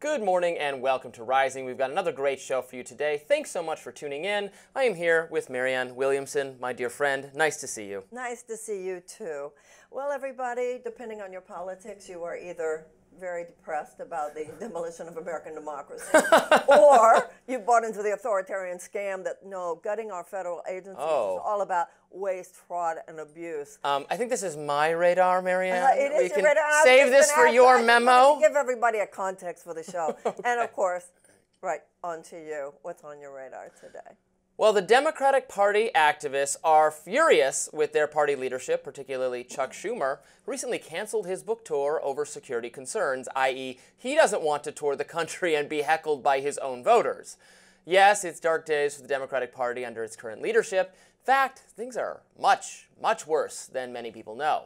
Good morning and welcome to Rising. We've got another great show for you today. Thanks so much for tuning in. I am here with Marianne Williamson, my dear friend. Nice to see you. Nice to see you too. Well, everybody, depending on your politics, you are either very depressed about the demolition of American democracy, or you bought into the authoritarian scam that, no, gutting our federal agencies is all about waste, fraud, and abuse. I think this is my radar, Marianne. It is your radar. Save this for your memo. Give everybody a context for the show. Okay. And of course, right, on to you. What's on your radar today? Well, the Democratic Party activists are furious with their party leadership, particularly Chuck Schumer, who recently canceled his book tour over security concerns, i.e., he doesn't want to tour the country and be heckled by his own voters. Yes, it's dark days for the Democratic Party under its current leadership. In fact, things are much, much worse than many people know.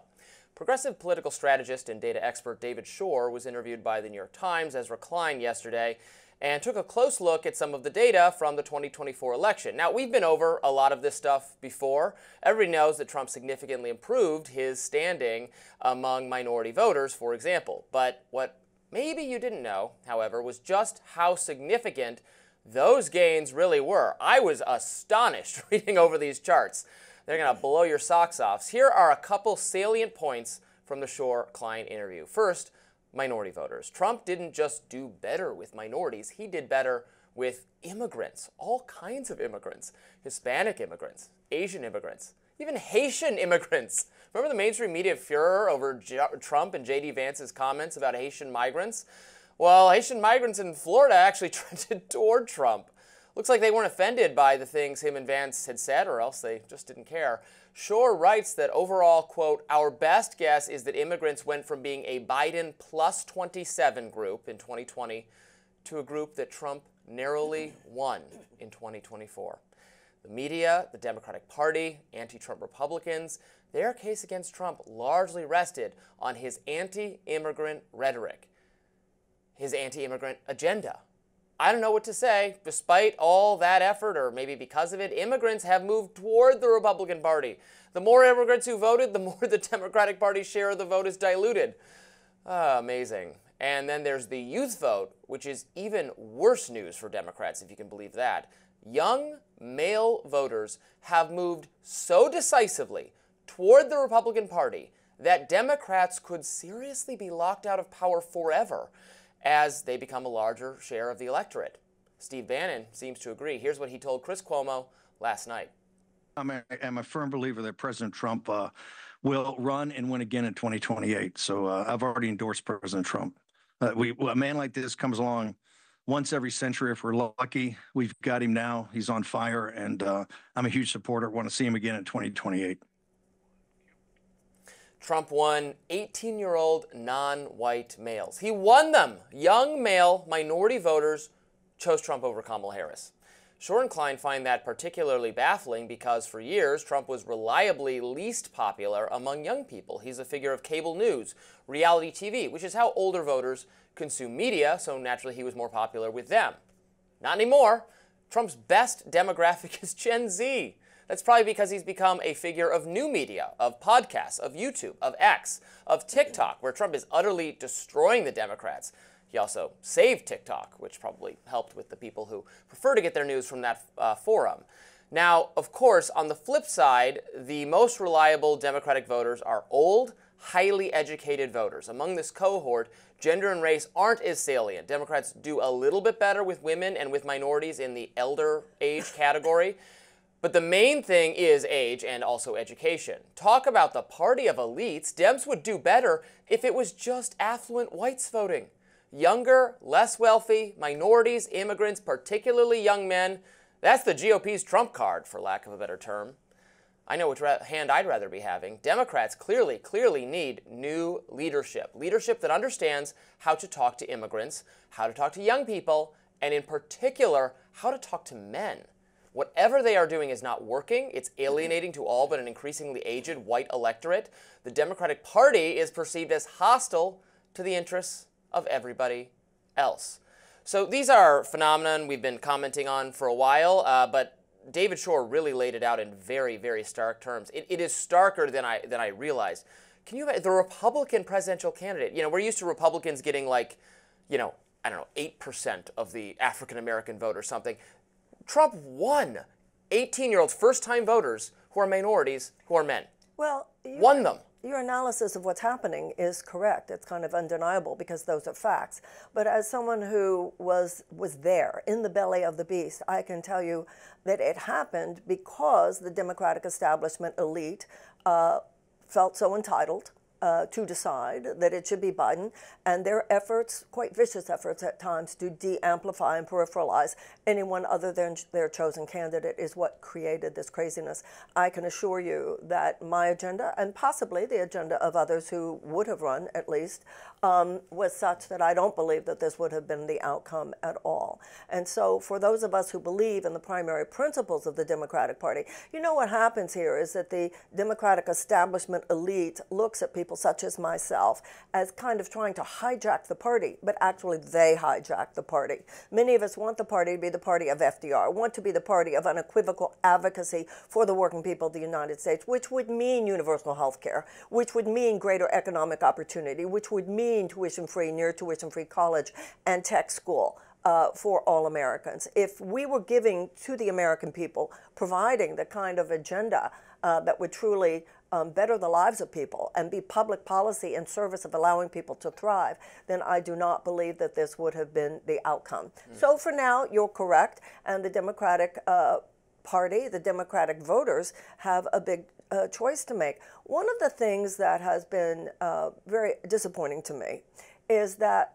Progressive political strategist and data expert David Shor was interviewed by the New York Times as Recline yesterday and took a close look at some of the data from the 2024 election. Now, we've been over a lot of this stuff before. Everybody knows that Trump significantly improved his standing among minority voters, for example. But what maybe you didn't know, however, was just how significant those gains really were. I was astonished reading over these charts. They're going to blow your socks off. Here are a couple salient points from the Shore-Klein interview. First, minority voters. Trump didn't just do better with minorities, he did better with immigrants, all kinds of immigrants, Hispanic immigrants, Asian immigrants, even Haitian immigrants. Remember the mainstream media furor over Trump and J.D. Vance's comments about Haitian migrants? Well, Haitian migrants in Florida actually trended toward Trump. Looks like they weren't offended by the things him and Vance had said, or else they just didn't care. Shore writes that overall, quote, our best guess is that immigrants went from being a Biden plus 27 group in 2020 to a group that Trump narrowly won in 2024. The media, the Democratic Party, anti-Trump Republicans, their case against Trump largely rested on his anti-immigrant rhetoric, his anti-immigrant agenda. I don't know what to say. Despite all that effort, or maybe because of it, immigrants have moved toward the Republican Party. The more immigrants who voted, the more the Democratic Party's share of the vote is diluted. Amazing. And then there's the youth vote, which is even worse news for Democrats, if you can believe that. Young male voters have moved so decisively toward the Republican Party that Democrats could seriously be locked out of power forever as they become a larger share of the electorate. Steve Bannon seems to agree. Here's what he told Chris Cuomo last night. I'm a firm believer that President Trump will run and win again in 2028. So I've already endorsed President Trump. A man like this comes along once every century if we're lucky. We've got him now. He's on fire, and I'm a huge supporter. Want to see him again in 2028. Trump won 18-year-old non-white males. He won them. Young male minority voters chose Trump over Kamala Harris. Shore and Klein find that particularly baffling because for years, Trump was reliably least popular among young people. He's a figure of cable news, reality TV, which is how older voters consume media, so naturally he was more popular with them. Not anymore. Trump's best demographic is Gen Z. That's probably because he's become a figure of new media, of podcasts, of YouTube, of X, of TikTok, where Trump is utterly destroying the Democrats. He also saved TikTok, which probably helped with the people who prefer to get their news from that forum. Now, of course, on the flip side, the most reliable Democratic voters are old, highly educated voters. Among this cohort, gender and race aren't as salient. Democrats do a little bit better with women and with minorities in the elder age category. But the main thing is age and also education. Talk about the party of elites. Dems would do better if it was just affluent whites voting. Younger, less wealthy, minorities, immigrants, particularly young men. That's the GOP's trump card, for lack of a better term. I know which hand I'd rather be having. Democrats clearly need new leadership. Leadership that understands how to talk to immigrants, how to talk to young people, and in particular, how to talk to men. Whatever they are doing is not working. It's alienating to all but an increasingly aged white electorate. The Democratic Party is perceived as hostile to the interests of everybody else. So these are phenomena we've been commenting on for a while, but David Shore really laid it out in very, very stark terms. It is starker than I realized. Can you imagine the Republican presidential candidate? You know, we're used to Republicans getting like, you know, I don't know, 8% of the African-American vote or something. Trump won 18-year-olds, first-time voters who are minorities, who are men. Well, won them. Your analysis of what's happening is correct. It's kind of undeniable because those are facts. But as someone who was there in the belly of the beast, I can tell you that it happened because the Democratic establishment elite felt so entitled to decide that it should be Biden, and their efforts, quite vicious efforts at times, to de-amplify and peripheralize anyone other than their chosen candidate is what created this craziness. I can assure you that my agenda, and possibly the agenda of others who would have run at least, was such that I don't believe that this would have been the outcome at all. And so for those of us who believe in the primary principles of the Democratic Party, you know what happens here is that the Democratic establishment elite looks at people such as myself as kind of trying to hijack the party, but actually they hijack the party. Many of us want the party to be the party of FDR, want to be the party of unequivocal advocacy for the working people of the United States, which would mean universal health care, which would mean greater economic opportunity, which would mean tuition-free, near tuition-free college and tech school for all Americans. If we were giving to the American people, providing the kind of agenda that would truly better the lives of people and be public policy in service of allowing people to thrive, then I do not believe that this would have been the outcome. So for now, you're correct, and the Democratic Party, the Democratic voters, have a big choice to make. One of the things that has been very disappointing to me is that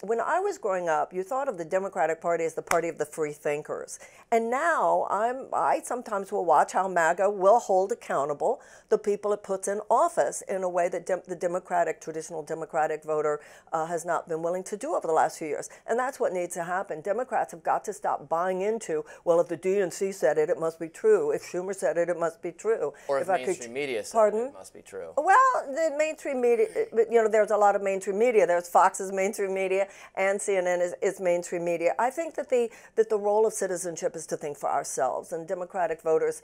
when I was growing up, you thought of the Democratic Party as the party of the free thinkers. And now I sometimes will watch how MAGA will hold accountable the people it puts in office in a way that the traditional Democratic voter has not been willing to do over the last few years. And that's what needs to happen. Democrats have got to stop buying into, well, if the DNC said it, it must be true. If Schumer said it, it must be true. Or if mainstream media said it, it must be true. Well, the mainstream media, you know, there's a lot of mainstream media. There's Fox's mainstream media, and CNN is mainstream media. I think that the role of citizenship is to think for ourselves, and Democratic voters,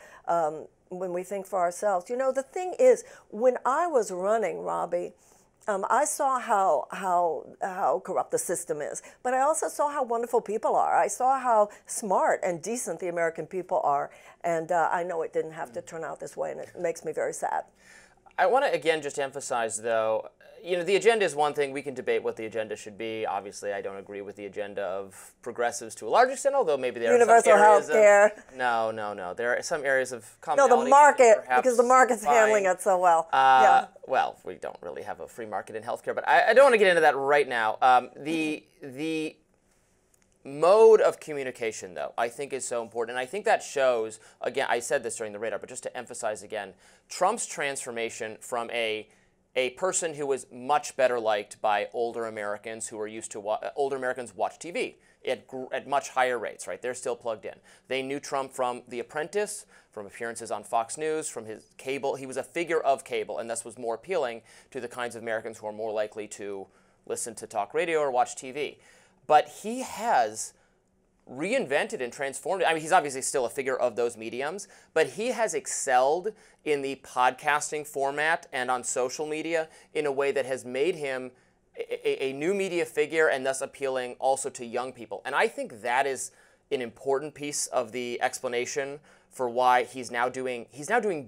when we think for ourselves, you know, the thing is, when I was running, Robbie, I saw how corrupt the system is, but I also saw how wonderful people are. I saw how smart and decent the American people are, and I know it didn't have to turn out this way, and it makes me very sad. I want to again just emphasize, though, you know, the agenda is one thing. We can debate what the agenda should be. Obviously, I don't agree with the agenda of progressives to a large extent, although maybe there universal are some areas health care. No. There are some areas of commonality. No, the market, perhaps because the market's fine. handling it so well. Yeah. Well, we don't really have a free market in healthcare, but I don't want to get into that right now. The mode of communication, though, I think is so important. And I think that shows, again, I said this during the radar, but just to emphasize again, Trump's transformation from a person who was much better liked by older Americans who were used to older Americans watch TV at much higher rates, right? They're still plugged in. They knew Trump from The Apprentice, from appearances on Fox News, from his cable. He was a figure of cable, and thus was more appealing to the kinds of Americans who are more likely to listen to talk radio or watch TV. But he has reinvented and transformed it. I mean, he's obviously still a figure of those mediums, but he has excelled in the podcasting format and on social media in a way that has made him a new media figure and thus appealing also to young people. And I think that is an important piece of the explanation for why he's now doing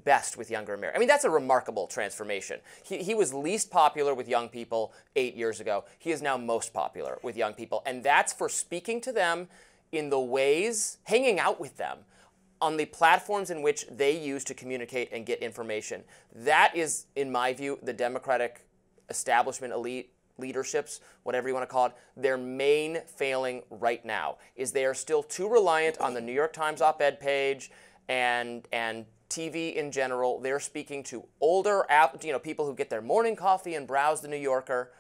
best with younger Americans. I mean, that's a remarkable transformation. He was least popular with young people 8 years ago. He is now most popular with young people. And that's for speaking to them in the ways, hanging out with them on the platforms in which they use to communicate and get information. That is, in my view, the Democratic establishment elite leaderships, whatever you want to call it, their main failing right now is they are still too reliant on the New York Times op-ed page and TV in general. They're speaking to older, people who get their morning coffee and browse the New Yorker.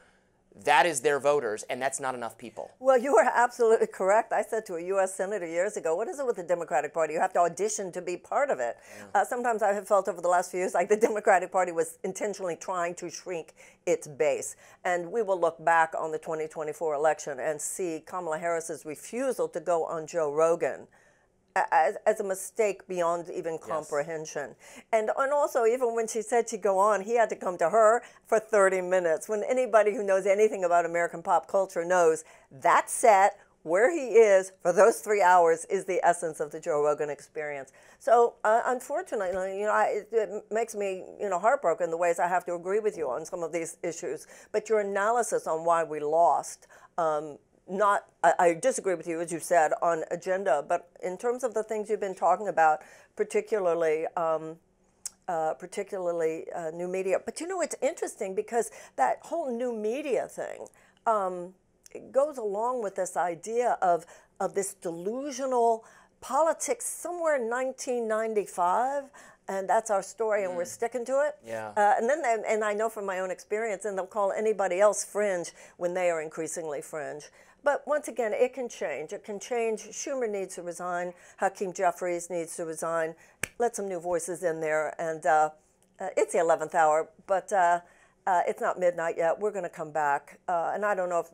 That is their voters, and that's not enough people. Well, you are absolutely correct. I said to a U.S. Senator years ago, what is it with the Democratic Party? You have to audition to be part of it. Yeah. Sometimes I have felt over the last few years like the Democratic Party was intentionally trying to shrink its base. And we will look back on the 2024 election and see Kamala Harris's refusal to go on Joe Rogan as a mistake beyond even comprehension. And also, even when she said she'd go on, he had to come to her for 30 minutes. When anybody who knows anything about American pop culture knows that set, where he is for those 3 hours, is the essence of the Joe Rogan experience. So unfortunately, it makes me, heartbroken the ways I have to agree with you on some of these issues. But your analysis on why we lost, I disagree with you, as you said, on agenda, but in terms of the things you've been talking about, particularly new media. But it's interesting because that whole new media thing it goes along with this idea of this delusional politics somewhere in 1995, and that's our story, and we're sticking to it. Yeah. And I know from my own experience, and they'll call anybody else fringe when they are increasingly fringe. But once again, it can change. It can change. Schumer needs to resign. Hakeem Jeffries needs to resign. Let some new voices in there. And it's the 11th hour, but it's not midnight yet. We're going to come back. And I don't know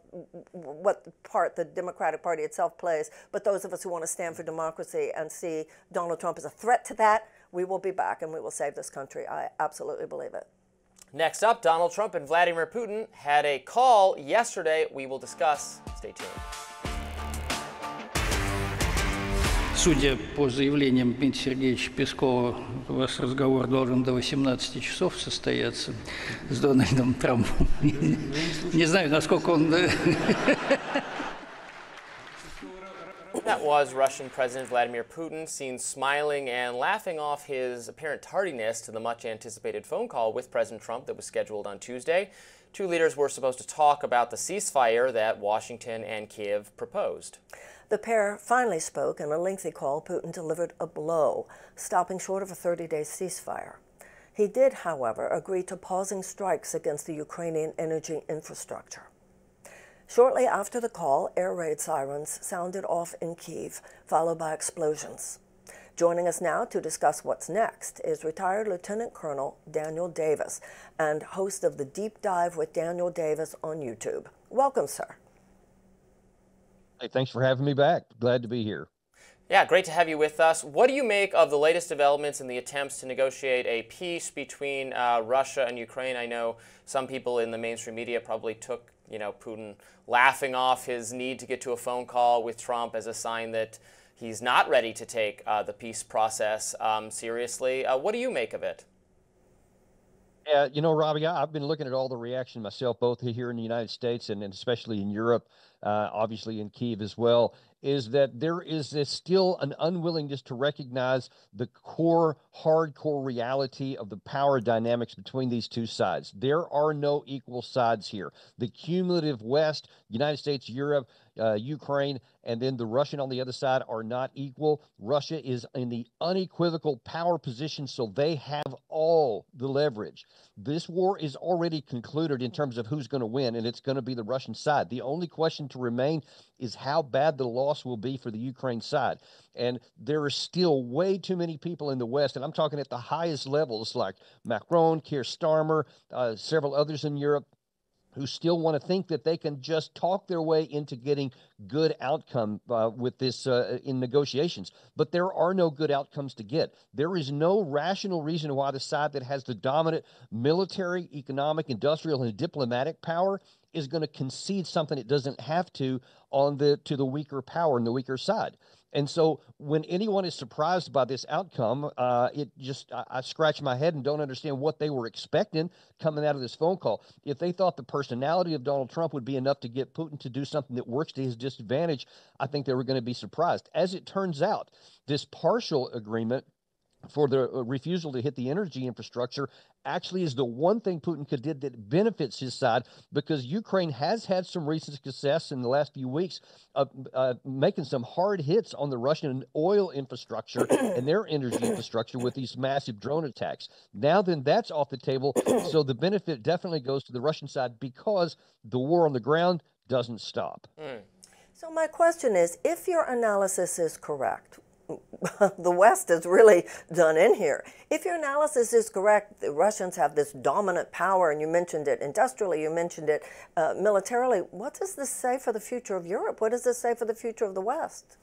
what part the Democratic Party itself plays, but those of us who want to stand for democracy and see Donald Trump as a threat to that, we will be back and we will save this country. I absolutely believe it. Next up, Donald Trump and Vladimir Putin had a call yesterday. We will discuss. Stay tuned. Судя по заявлениям Дмитрия Сергеевича Пескова, у вас разговор должен до 18 часов состояться с Дональдом Трампом. Не знаю, насколько он... That was Russian President Vladimir Putin, seen smiling and laughing off his apparent tardiness to the much-anticipated phone call with President Trump that was scheduled on Tuesday. Two leaders were supposed to talk about the ceasefire that Washington and Kiev proposed. The pair finally spoke. In a lengthy call, Putin delivered a blow, stopping short of a 30-day ceasefire. He did, however, agree to pausing strikes against the Ukrainian energy infrastructure. Shortly after the call, air raid sirens sounded off in Kyiv, followed by explosions. Joining us now to discuss what's next is retired Lieutenant Colonel Daniel Davis and host of the Deep Dive with Daniel Davis on YouTube. Welcome, sir. Hey, thanks for having me back. Glad to be here. Yeah, great to have you with us. What do you make of the latest developments in the attempts to negotiate a peace between Russia and Ukraine? I know some people in the mainstream media probably took Putin laughing off his need to get to a phone call with Trump as a sign that he's not ready to take the peace process seriously. What do you make of it? Yeah, Robbie, I've been looking at all the reaction myself, both here in the United States and especially in Europe, obviously in Kyiv as well, is that there is still an unwillingness to recognize the core, hardcore reality of the power dynamics between these two sides. There are no equal sides here. The cumulative West, United States, Europe, Ukraine, and then the Russian on the other side are not equal. Russia is in the unequivocal power position, so they have all the leverage. This war is already concluded in terms of who's going to win, and it's going to be the Russian side. The only question to remain is how bad the loss will be for the Ukraine side. And there are still way too many people in the West, and I'm talking at the highest levels like Macron, Keir Starmer, several others in Europe, who still want to think that they can just talk their way into getting good outcome with this in negotiations. But there are no good outcomes to get. There is no rational reason why the side that has the dominant military, economic, industrial, and diplomatic power is going to concede something it doesn't have to the weaker power and the weaker side. And so when anyone is surprised by this outcome, I scratch my head and don't understand what they were expecting coming out of this phone call. If they thought the personality of Donald Trump would be enough to get Putin to do something that works to his disadvantage, I think they were going to be surprised. As it turns out, this partial agreement for the refusal to hit the energy infrastructure actually is the one thing Putin could did that benefits his side, because Ukraine has had some recent success in the last few weeks of making some hard hits on the Russian oil infrastructure and their energy infrastructure with these massive drone attacks. Now then, that's off the table, so the benefit definitely goes to the Russian side because the war on the ground doesn't stop. So my question is, if your analysis is correct, the West is really done in here. If your analysis is correct, the Russians have this dominant power, and you mentioned it industrially, you mentioned it militarily. What does this say for the future of Europe? What does this say for the future of the West?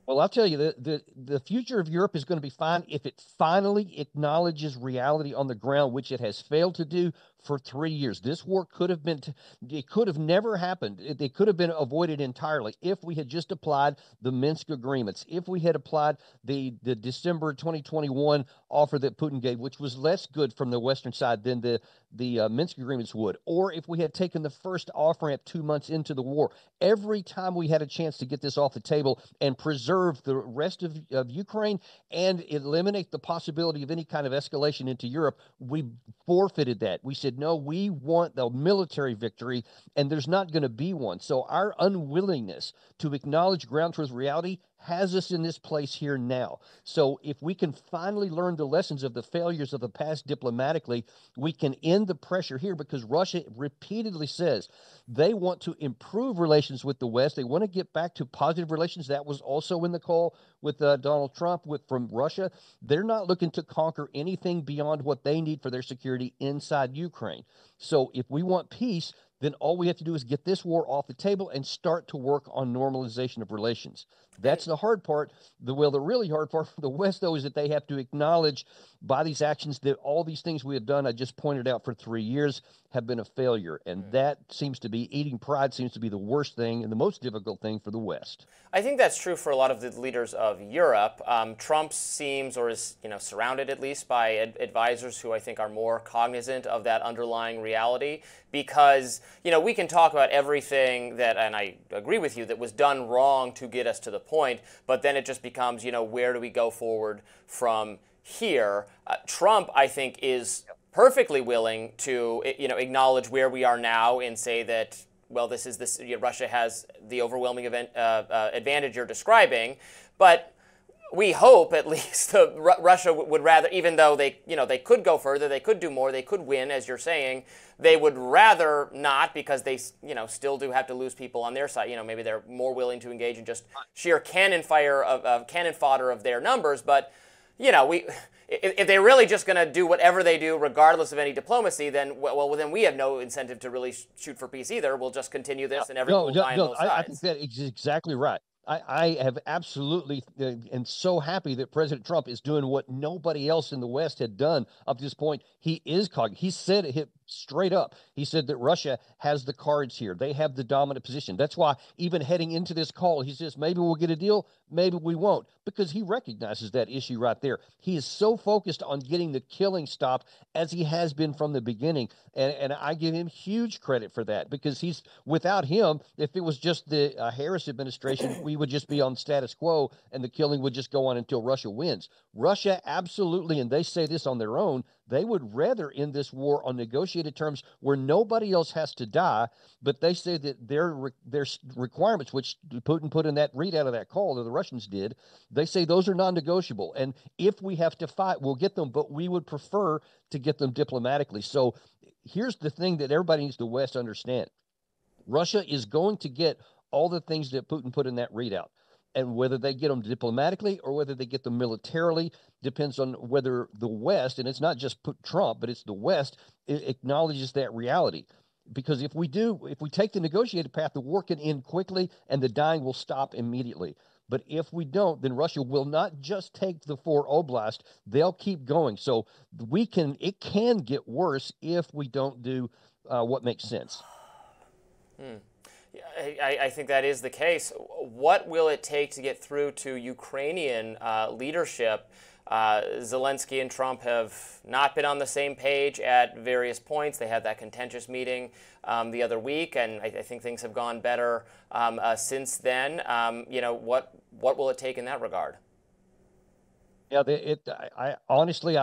Well, I'll tell you, the future of Europe is going to be fine if it finally acknowledges reality on the ground, which it has failed to do for 3 years. This war could have been, it could have never happened. It could have been avoided entirely if we had just applied the Minsk agreements, if we had applied the December 2021 offer that Putin gave, which was less good from the Western side than the Minsk agreements would, or if we had taken the first off ramp 2 months into the war. Every time we had a chance to get this off the table and preserve the rest of Ukraine and eliminate the possibility of any kind of escalation into Europe, we forfeited that. We said, no, we want the military victory, and there's not going to be one. So our unwillingness to acknowledge ground truth reality has us in this place here now. So if we can finally learn the lessons of the failures of the past diplomatically, we can end the pressure here, because Russia repeatedly says they want to improve relations with the West. They want to get back to positive relations. That was also in the call with Donald Trump from Russia. They're not looking to conquer anything beyond what they need for their security inside Ukraine. So if we want peace, then all we have to do is get this war off the table and start to work on normalization of relations. That's the hard part. The really hard part for the West, though, is that they have to acknowledge by these actions that all these things we have done, I just pointed out, for 3 years have been a failure. And that seems to be, eating pride seems to be the worst thing and the most difficult thing for the West. I think that's true for a lot of the leaders of Europe. Trump seems, or is, surrounded at least by advisors who I think are more cognizant of that underlying reality, because, we can talk about everything that, and I agree with you, that was done wrong to get us to the point, but then it just becomes, where do we go forward from here? Trump, I think, is perfectly willing to, acknowledge where we are now and say that, well, Russia has the overwhelming advantage you're describing, but we hope at least Russia would rather, even though they could go further, they could do more, they could win, as you're saying, they would rather not, because they, still do have to lose people on their side. Maybe they're more willing to engage in just sheer cannon fodder of their numbers, but if they're really just going to do whatever they do, regardless of any diplomacy, then then we have no incentive to really shoot for peace either. We'll just continue this, and everyone will die on both sides. I think that is exactly right. I have absolutely and so happy that President Trump is doing what nobody else in the West had done up to this point. He said it straight up. He said that Russia has the cards here. They have the dominant position. That's why even heading into this call, he says, maybe we'll get a deal, maybe we won't, because he recognizes that issue right there. He is so focused on getting the killing stopped, as he has been from the beginning. And I give him huge credit for that, because without him, if it was just the Harris administration, we would just be on status quo and the killing would just go on until Russia wins. Russia absolutely, and they say this on their own, they would rather end this war on negotiated terms where nobody else has to die. But they say that their requirements, which Putin put in that readout of that call, that the Russians did, they say those are non-negotiable. And if we have to fight, we'll get them, but we would prefer to get them diplomatically. So here's the thing that everybody needs the West to understand. Russia is going to get all the things that Putin put in that readout. And whether they get them diplomatically or whether they get them militarily depends on whether the West, and it's not just Trump, but it's the West, acknowledges that reality. Because if we take the negotiated path, the war can end quickly and the dying will stop immediately. But if we don't, then Russia will not just take the 4 oblasts, they'll keep going. So it can get worse if we don't do what makes sense. I think that is the case. What will it take to get through to Ukrainian leadership? Zelensky and Trump have not been on the same page at various points. They had that contentious meeting the other week, and I think things have gone better since then. What will it take in that regard? Yeah, I honestly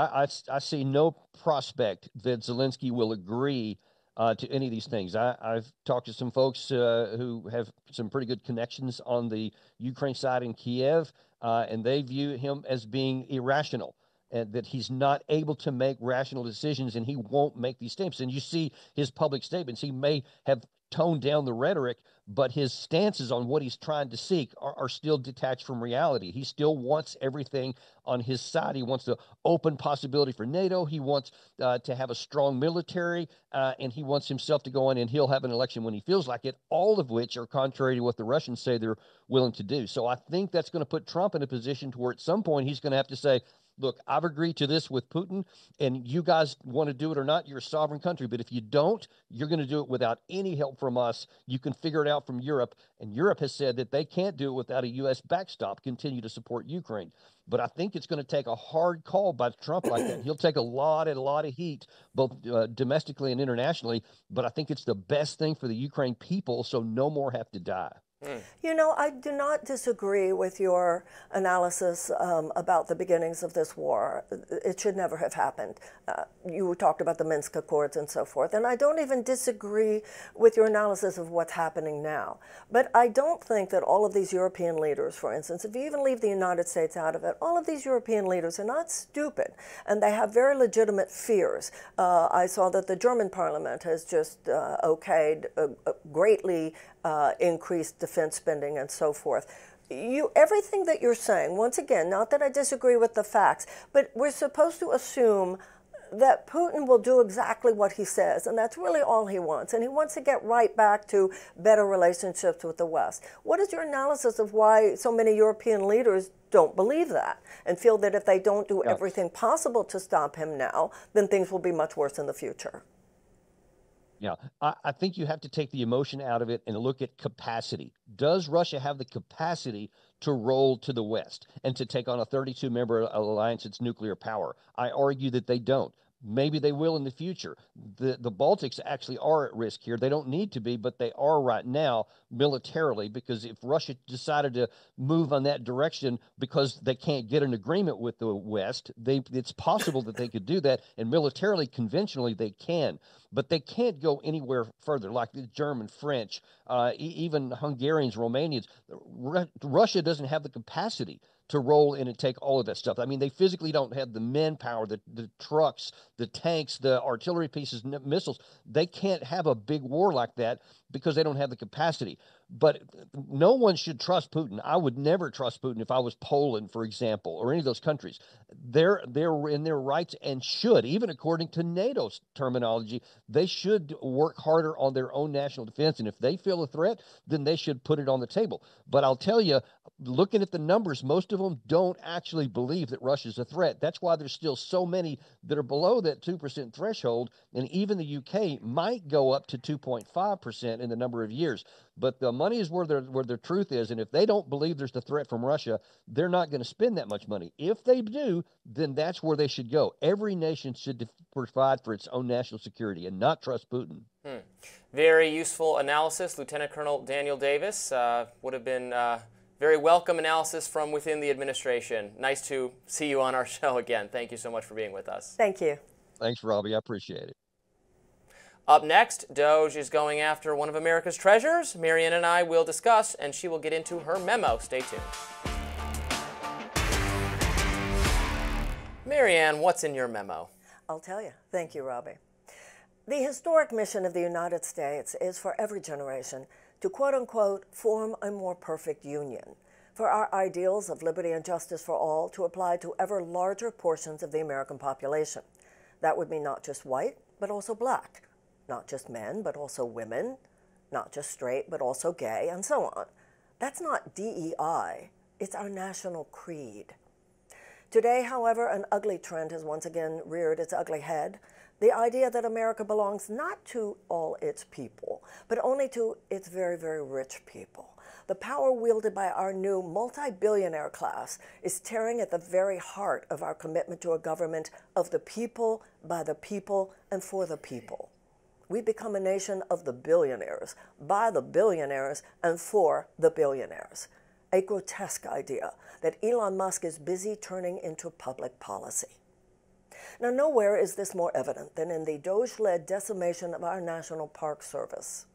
see no prospect that Zelensky will agree to any of these things. I've talked to some folks who have some pretty good connections on the Ukraine side in Kiev, and they view him as being irrational, and that he's not able to make rational decisions, and he won't make these statements. And you see his public statements. He may have toned down the rhetoric, but his stances on what he's trying to seek are still detached from reality. He still wants everything on his side. He wants the open possibility for NATO. He wants to have a strong military, and he wants himself to go on, and he'll have an election when he feels like it, all of which are contrary to what the Russians say they're willing to do. So I think that's going to put Trump in a position to where at some point he's going to have to say, look, I've agreed to this with Putin, and you guys want to do it or not, you're a sovereign country. But if you don't, you're going to do it without any help from us. You can figure it out from Europe. And Europe has said that they can't do it without a U.S. backstop, continue to support Ukraine. But I think it's going to take a hard call by Trump like that. He'll take a lot of heat, both domestically and internationally. But I think it's the best thing for the Ukraine people, so no more have to die. You know, I do not disagree with your analysis about the beginnings of this war. It should never have happened. You talked about the Minsk Accords and so forth, and I don't even disagree with your analysis of what's happening now. But I don't think that all of these European leaders, for instance, if you even leave the United States out of it, all of these European leaders are not stupid, and they have very legitimate fears. I saw that the German parliament has just okayed greatly increased defense spending and so forth. Everything that you're saying, once again, not that I disagree with the facts, but we're supposed to assume that Putin will do exactly what he says, and that's really all he wants. And he wants to get right back to better relationships with the West. What is your analysis of why so many European leaders don't believe that and feel that if they don't do everything possible to stop him now, then things will be much worse in the future? Yeah, I think you have to take the emotion out of it and look at capacity. Does Russia have the capacity to roll to the West and to take on a 32-member alliance its nuclear power? I argue that they don't. Maybe they will in the future. The Baltics actually are at risk here. They don't need to be, but they are right now militarily, because if Russia decided to move on that direction because they can't get an agreement with the West, it's possible that they could do that, and militarily, conventionally, they can. But they can't go anywhere further, like the German, French, even Hungarians, Romanians. Russia doesn't have the capacity to roll in and take all of that stuff. I mean, they physically don't have the manpower, the trucks, the tanks, the artillery pieces, missiles. They can't have a big war like that because they don't have the capacity. But no one should trust Putin. I would never trust Putin if I was Poland, for example, or any of those countries. They're in their rights and should, even according to NATO's terminology, they should work harder on their own national defense. And if they feel a threat, then they should put it on the table. But I'll tell you, looking at the numbers, most of them don't actually believe that Russia's a threat. That's why there's still so many that are below that 2% threshold. And even the UK might go up to 2.5% in the number of years. But the money is where their truth is. And if they don't believe there's the threat from Russia, they're not going to spend that much money. If they do, then that's where they should go. Every nation should provide for its own national security and not trust Putin. Very useful analysis. Lieutenant Colonel Daniel Davis would have been very welcome analysis from within the administration. Nice to see you on our show again. Thank you so much for being with us. Thank you. Thanks, Robbie. I appreciate it. Up next, Doge is going after one of America's treasures. Marianne and I will discuss, and she will get into her memo. Stay tuned. Marianne, what's in your memo? I'll tell you. Thank you, Robbie. The historic mission of the United States is for every generation to, quote unquote, form a more perfect union, for our ideals of liberty and justice for all to apply to ever larger portions of the American population. That would mean not just white, but also black, not just men, but also women, not just straight, but also gay, and so on. That's not DEI, it's our national creed. Today, however, an ugly trend has once again reared its ugly head. The idea that America belongs not to all its people, but only to its very, very rich people. The power wielded by our new multi-billionaire class is tearing at the very heart of our commitment to a government of the people, by the people, and for the people. We become a nation of the billionaires, by the billionaires, and for the billionaires. A grotesque idea that Elon Musk is busy turning into public policy. Now, nowhere is this more evident than in the Doge-led decimation of our National Park Service.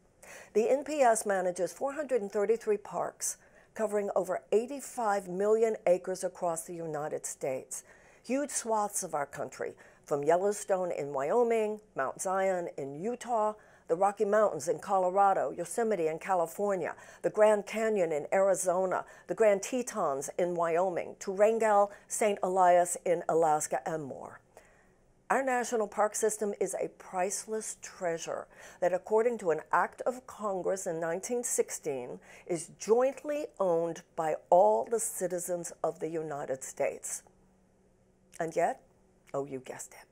The NPS manages 433 parks, covering over 85 million acres across the United States, huge swaths of our country, from Yellowstone in Wyoming, Mount Zion in Utah, the Rocky Mountains in Colorado, Yosemite in California, the Grand Canyon in Arizona, the Grand Tetons in Wyoming, to Wrangell, St. Elias in Alaska, and more. Our national park system is a priceless treasure that, according to an act of Congress in 1916, is jointly owned by all the citizens of the United States. And yet, oh, you guessed it,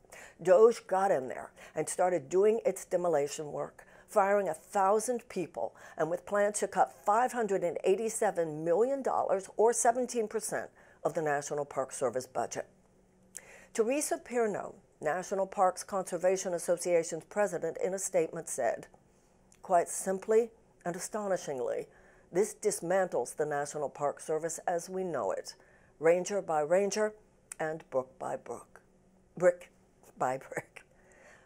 DOJ got in there and started doing its demolition work, firing 1,000 people, and with plans to cut $587 million, or 17% of the National Park Service budget. Teresa Pirno, National Parks Conservation Association's president, in a statement said, quite simply and astonishingly, this dismantles the National Park Service as we know it, ranger by ranger and brook by brook, brick by brick.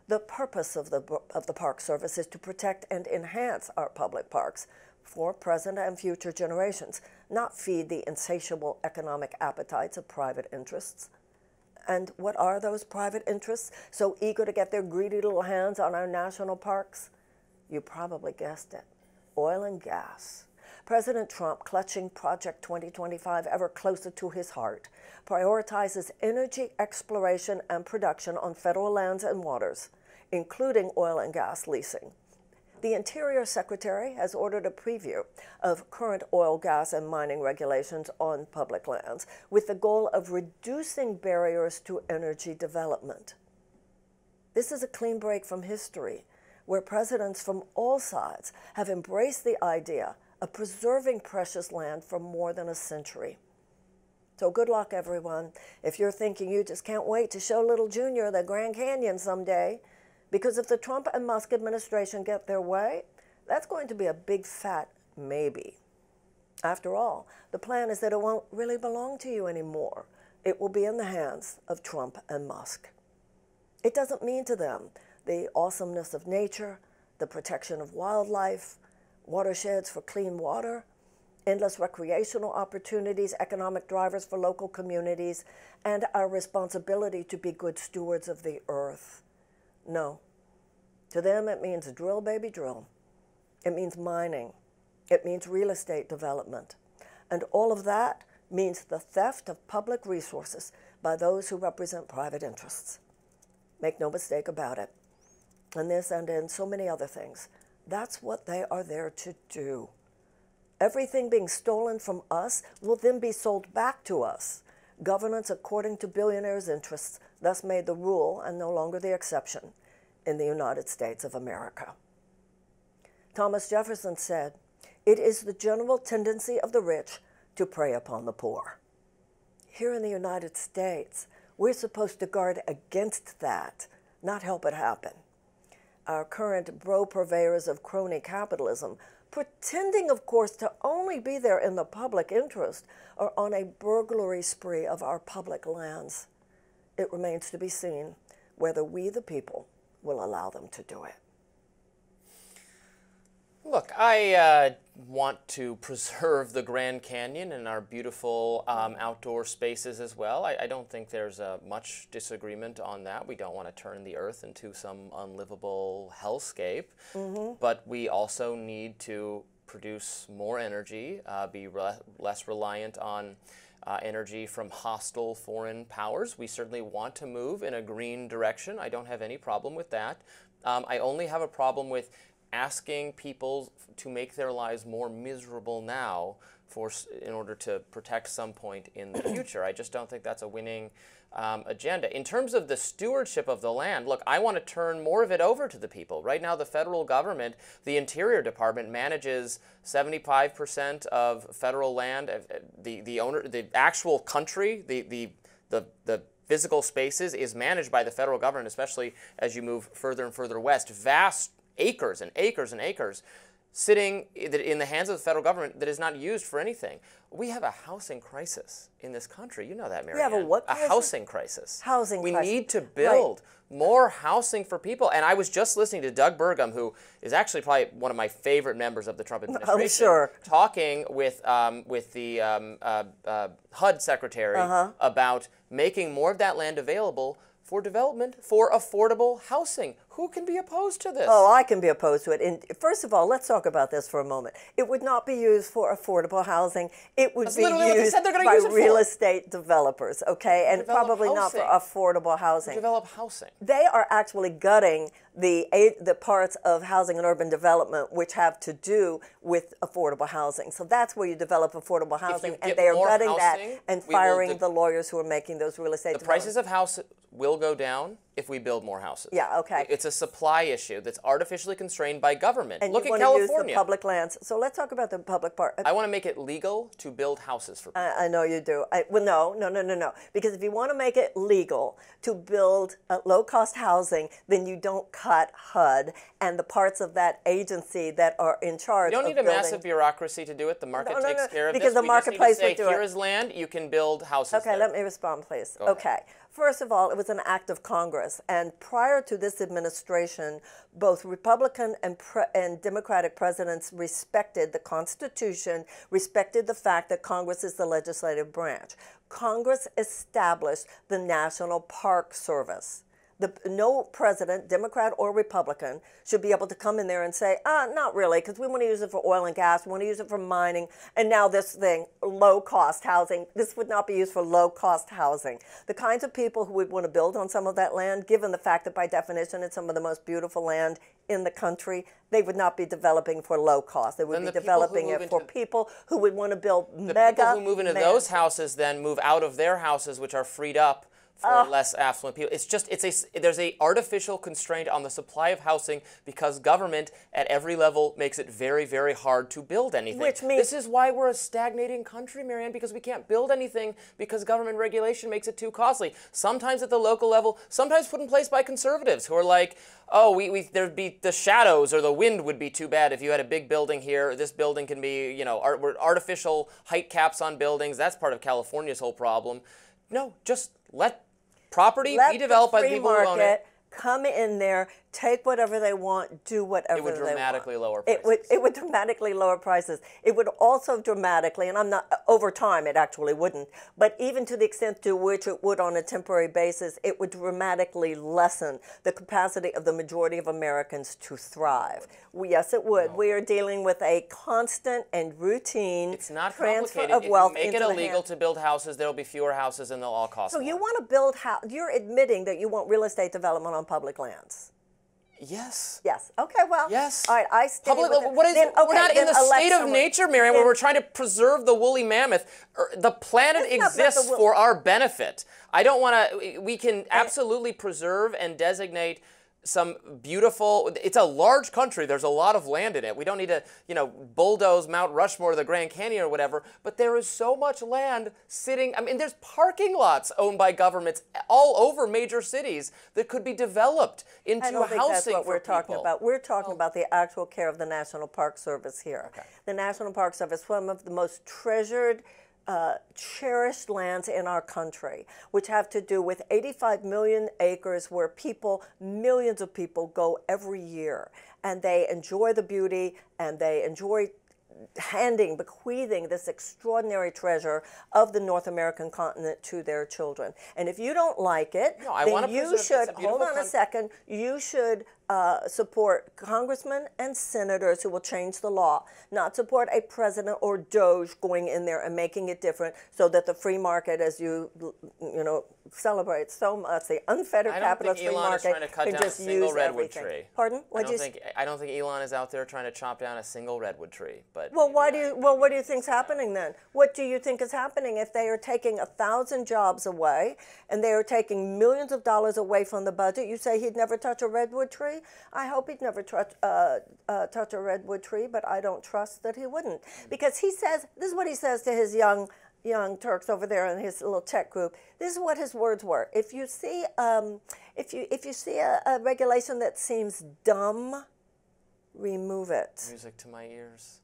The purpose of the Park Service is to protect and enhance our public parks for present and future generations, not feed the insatiable economic appetites of private interests. And what are those private interests so eager to get their greedy little hands on our national parks? You probably guessed it. Oil and gas. President Trump, clutching Project 2025 ever closer to his heart, prioritizes energy exploration and production on federal lands and waters, including oil and gas leasing. The Interior Secretary has ordered a preview of current oil, gas, and mining regulations on public lands with the goal of reducing barriers to energy development. This is a clean break from history, where presidents from all sides have embraced the idea of preserving precious land for more than a century. So good luck, everyone. If you're thinking you just can't wait to show little Junior the Grand Canyon someday, because if the Trump and Musk administration get their way, that's going to be a big fat maybe. After all, the plan is that it won't really belong to you anymore. It will be in the hands of Trump and Musk. It doesn't mean to them the awesomeness of nature, the protection of wildlife, watersheds for clean water, endless recreational opportunities, economic drivers for local communities, and our responsibility to be good stewards of the earth. No. To them, it means drill, baby, drill. It means mining. It means real estate development. And all of that means the theft of public resources by those who represent private interests. Make no mistake about it. And this and in so many other things, that's what they are there to do. Everything being stolen from us will then be sold back to us. Governance according to billionaires' interests thus made the rule and no longer the exception in the United States of America. Thomas Jefferson said, "It is the general tendency of the rich to prey upon the poor." Here in the United States, we're supposed to guard against that, not help it happen. Our current bro-purveyors of crony capitalism, pretending, of course, to only be there in the public interest, are on a burglary spree of our public lands. It remains to be seen whether we, the people, will allow them to do it. Look, I want to preserve the Grand Canyon and our beautiful outdoor spaces as well. I don't think there's much disagreement on that. We don't want to turn the earth into some unlivable hellscape, but we also need to produce more energy, be less reliant on energy from hostile foreign powers. We certainly want to move in a green direction. I don't have any problem with that. I only have a problem with asking people to make their lives more miserable now in order to protect some point in the future. I just don't think that's a winning agenda. In terms of the stewardship of the land, look, I want to turn more of it over to the people. Right now, the federal government, the Interior Department, manages 75% of federal land. The actual country, the physical spaces is managed by the federal government, especially as you move further and further west. Vast acres and acres and acres sitting in the hands of the federal government that is not used for anything. We have a housing crisis in this country. You know that, Mary We have a what crisis? A housing crisis. We need to build more housing for people. And I was just listening to Doug Burgum, who is actually probably one of my favorite members of the Trump administration, I'm sure, talking with the HUD secretary about making more of that land available for development, for affordable housing. Who can be opposed to this? Oh, I can be opposed to it. And first of all, let's talk about this for a moment. It would not be used for affordable housing. It would be used by real estate developers, okay? And probably not for affordable housing. Develop housing. They are actually gutting the parts of housing and urban development which have to do with affordable housing. So that's where you develop affordable housing, and they are gutting that and firing the lawyers who are making those real estate developments. The prices of houses will go down if we build more houses. Yeah, okay. It's a supply issue that's artificially constrained by government. And look at California. California. Use the public lands. So let's talk about the public part. I want to make it legal to build houses for people. I know you do. Well, no. Because if you want to make it legal to build low-cost housing, then you don't cut HUD and the parts of that agency that are in charge. You don't need a massive bureaucracy to do it. The market takes care of this. Because the marketplace would do it. Here is land. You can build houses. Okay, there. let me respond, please. Okay. First of all, it was an act of Congress, and prior to this administration, both Republican and Democratic presidents respected the Constitution, respected the fact that Congress is the legislative branch. Congress established the National Park Service. No president, Democrat or Republican, should be able to come in there and say, not really, because we want to use it for oil and gas, we want to use it for mining, and now this thing, low-cost housing. This would not be used for low-cost housing. The kinds of people who would want to build on some of that land, given the fact that by definition it's some of the most beautiful land in the country, they would not be developing for low cost. They would be developing it for people who would want to build mega. The people who move into those houses then move out of their houses, which are freed up for less affluent people. There's a artificial constraint on the supply of housing because government at every level makes it very, very hard to build anything. Which means this is why we're a stagnating country, Marianne, because we can't build anything because government regulation makes it too costly. Sometimes at the local level, sometimes put in place by conservatives who are like, oh, there'd be the shadows or the wind would be too bad if you had a big building here. This building can be, artificial height caps on buildings. That's part of California's whole problem. No, just let property be developed by the people who own it. Come in there, take whatever they want, do whatever they want. It would dramatically lower prices. It would dramatically lower prices. It would also dramatically, and I'm not, over time it actually wouldn't, but even to the extent to which it would on a temporary basis, it would dramatically lessen the capacity of the majority of Americans to thrive. Yes, it would. No. We are dealing with a constant and routine transfer of wealth. If you make it illegal to build houses, there will be fewer houses and they'll all cost more. So you want to build you're admitting that you want real estate development on public lands. Yes. Yes. Okay. Well. Yes. All right. I stay with it. We're not in the state of nature, Marianne, where we're trying to preserve the woolly mammoth. The planet exists for our benefit. I don't want to. We can absolutely preserve and designate some beautiful. It's a large country. There's a lot of land in it. We don't need to, bulldoze Mount Rushmore, the Grand Canyon, or whatever. But there is so much land sitting. I mean, there's parking lots owned by governments all over major cities that could be developed into housing. I don't think that's what we're talking about. We're talking about the actual care of the National Park Service here. Okay. The National Park Service, one of the most treasured, cherished lands in our country, which have to do with 85 million acres where millions of people go every year, and they enjoy the beauty and they enjoy bequeathing this extraordinary treasure of the North American continent to their children. And if you don't like it, then you should, hold on a second, you should support congressmen and senators who will change the law, not support a president or Doge going in there and making it different so that the free market, as you celebrate so much, the unfettered capitalist free market can just use everything. Pardon? I don't think Elon is out there trying to chop down a single redwood tree. But what do you think's happening then? What do you think is happening if they are taking 1,000 jobs away and they are taking millions of dollars away from the budget? You say he'd never touch a redwood tree? I hope he'd never touch a redwood tree, but I don't trust that he wouldn't, because he says, this is what he says to his young Turks over there in his little tech group. This is what his words were: if you see if you see a regulation that seems dumb, remove it. Music to my ears.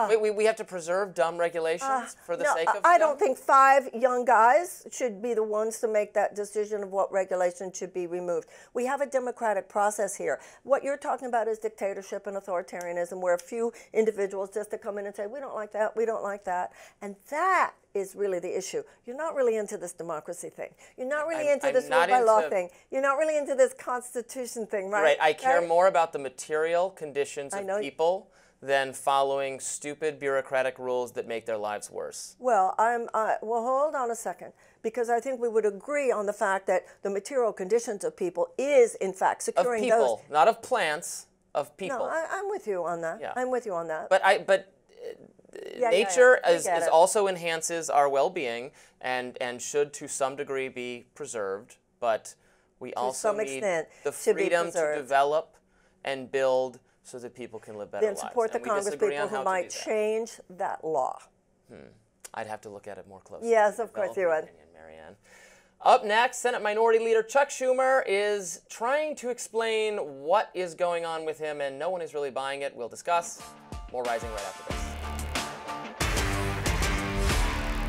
Wait, we have to preserve dumb regulations for the sake of I don't think 5 young guys should be the ones to make that decision of what regulation should be removed. We have a democratic process here. What you're talking about is dictatorship and authoritarianism, where a few individuals just to come in and say, we don't like that, we don't like that. And that is really the issue. You're not really into this democracy thing. You're not really into I'm this not rule by law into- thing. You're not really into this Constitution thing, right? Right. I care Right? more about the material conditions I of know- people than following stupid bureaucratic rules that make their lives worse. Well, well, hold on a second, because I think we would agree on the fact that the material conditions of people is, in fact, Of securing people, those. not of plants, of people. No, I'm with you on that. Yeah. I'm with you on that. But Yeah, nature I is get it. also enhances our well-being and should to some degree be preserved. But we also some need extent the should be freedom to preserved. develop and build so that people can live better Then lives. support the And we disagree congresspeople on how who to might do that. change that law. I'd have to look at it more closely. Yes, of Develop course you an would. opinion, Marianne. Up next, Senate Minority Leader Chuck Schumer is trying to explain what is going on with him, and no one is really buying it. We'll discuss. More Rising right after this.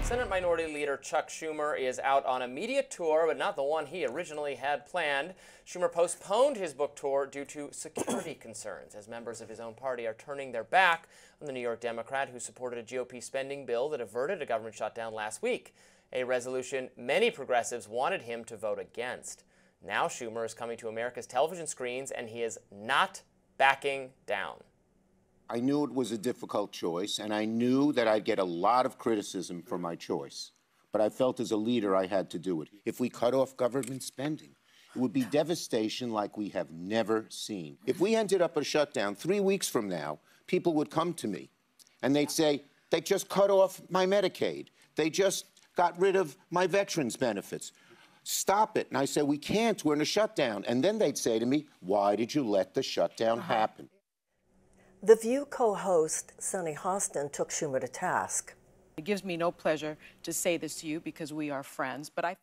Senate Minority Leader Chuck Schumer is out on a media tour, but not the one he originally had planned. Schumer postponed his book tour due to security concerns, as members of his own party are turning their back on the New York Democrat who supported a GOP spending bill that averted a government shutdown last week, a resolution many progressives wanted him to vote against. Now Schumer is coming to America's television screens, and he is not backing down. I knew it was a difficult choice, and I knew that I'd get a lot of criticism for my choice. But I felt as a leader I had to do it. If we cut off government spending, it would be devastation like we have never seen. If we ended up a shutdown 3 weeks from now, people would come to me and they'd say, they just cut off my Medicaid. They just got rid of my veterans benefits. Stop it. And I say, we can't, we're in a shutdown. And then they'd say to me, why did you let the shutdown happen? The View co-host Sunny Hostin took Schumer to task. It gives me no pleasure to say this to you because we are friends, but I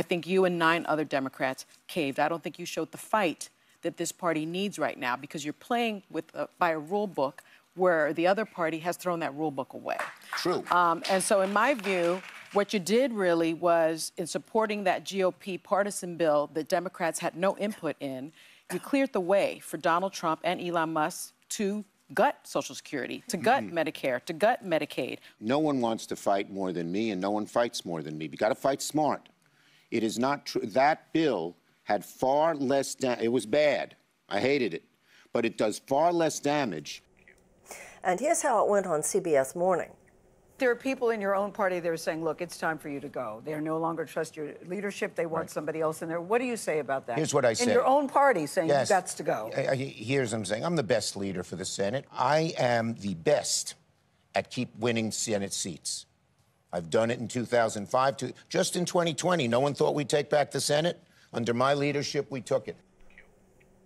think you and 9 other Democrats caved. I don't think you showed the fight that this party needs right now because you're playing with by a rule book where the other party has thrown that rule book away. True. And so in my view, what you did really was in supporting that GOP partisan bill that Democrats had no input in, you cleared the way for Donald Trump and Elon Musk to gut Social Security, to gut Medicare, to gut Medicaid. No one wants to fight more than me, and no one fights more than me. You got to fight smart. It is not true. That bill had far less it was bad. I hated it. But it does far less damage. And here's how it went on CBS Morning. There are people in your own party that are saying, look, it's time for you to go. They no longer trust your leadership. They want somebody else in there. What do you say about that? Here's what I say. In your own party saying Yes. you've got to go. Here's what I'm saying. I'm the best leader for the Senate. I am the best at keep winning Senate seats. I've done it in 2005. Just in 2020, no one thought we'd take back the Senate. Under my leadership, we took it.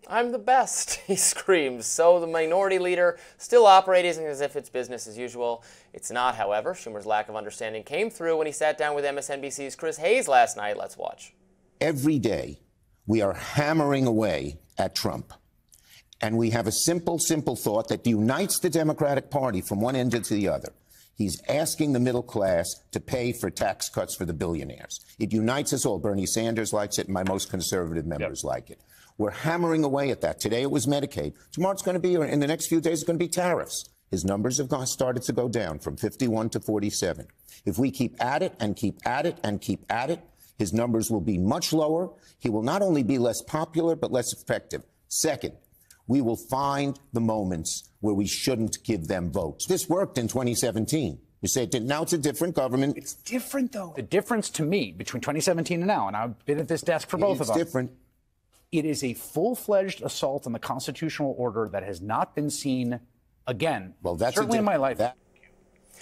I'm the best, he screams. So the minority leader still operating as if it's business as usual. It's not, however. Schumer's lack of understanding came through when he sat down with MSNBC's Chris Hayes last night. Let's watch. Every day, we are hammering away at Trump. And we have a simple thought that unites the Democratic Party from one end to the other. He's asking the middle class to pay for tax cuts for the billionaires. It unites us all. Bernie Sanders likes it, and my most conservative members like it. We're hammering away at that. Today it was Medicaid. Tomorrow it's going to be, or in the next few days, it's going to be tariffs. His numbers have started to go down from 51 to 47. If we keep at it and keep at it and keep at it, his numbers will be much lower. He will not only be less popular, but less effective. Second, we will find the moments where we shouldn't give them votes. This worked in 2017. You say it didn't. Now it's a different government. It's different, though. The difference to me between 2017 and now, and I've been at this desk for both of them. It's different. It is a full-fledged assault on the constitutional order that has not been seen again, well, that's certainly in my life.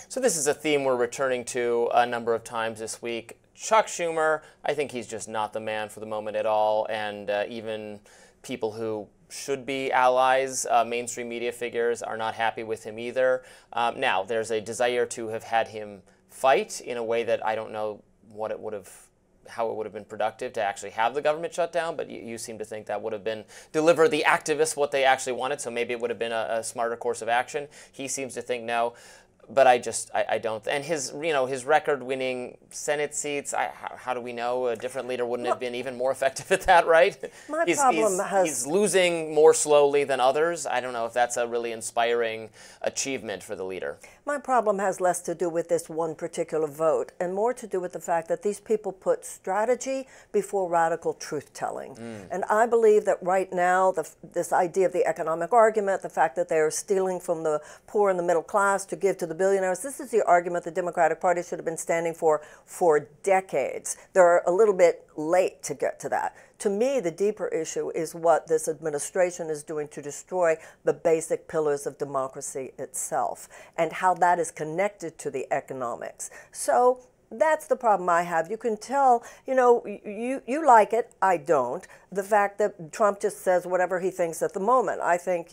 So this is a theme we're returning to a number of times this week. Chuck Schumer, I think he's just not the man for the moment at all, and even people who should be allies, mainstream media figures, are not happy with him either. Now, there's a desire to have had him fight in a way that I don't know what it would have, how it would have been productive to actually have the government shut down, but you seem to think that would have been deliver the activists what they actually wanted, so maybe it would have been a smarter course of action. He seems to think no. But I don't. And his record-winning Senate seats, how do we know a different leader wouldn't have been even more effective at that, right? He's losing more slowly than others. I don't know if that's a really inspiring achievement for the leader. My problem has less to do with this one particular vote and more to do with the fact that these people put strategy before radical truth-telling. And I believe that right now, this idea of the economic argument, the fact that they are stealing from the poor and the middle class to give to the billionaires, this is the argument the Democratic Party should have been standing for decades. They're a little bit late to get to that. To me, the deeper issue is what this administration is doing to destroy the basic pillars of democracy itself and how that is connected to the economics. So that's the problem I have. You can tell, you like it, I don't. The fact that Trump just says whatever he thinks at the moment. I think,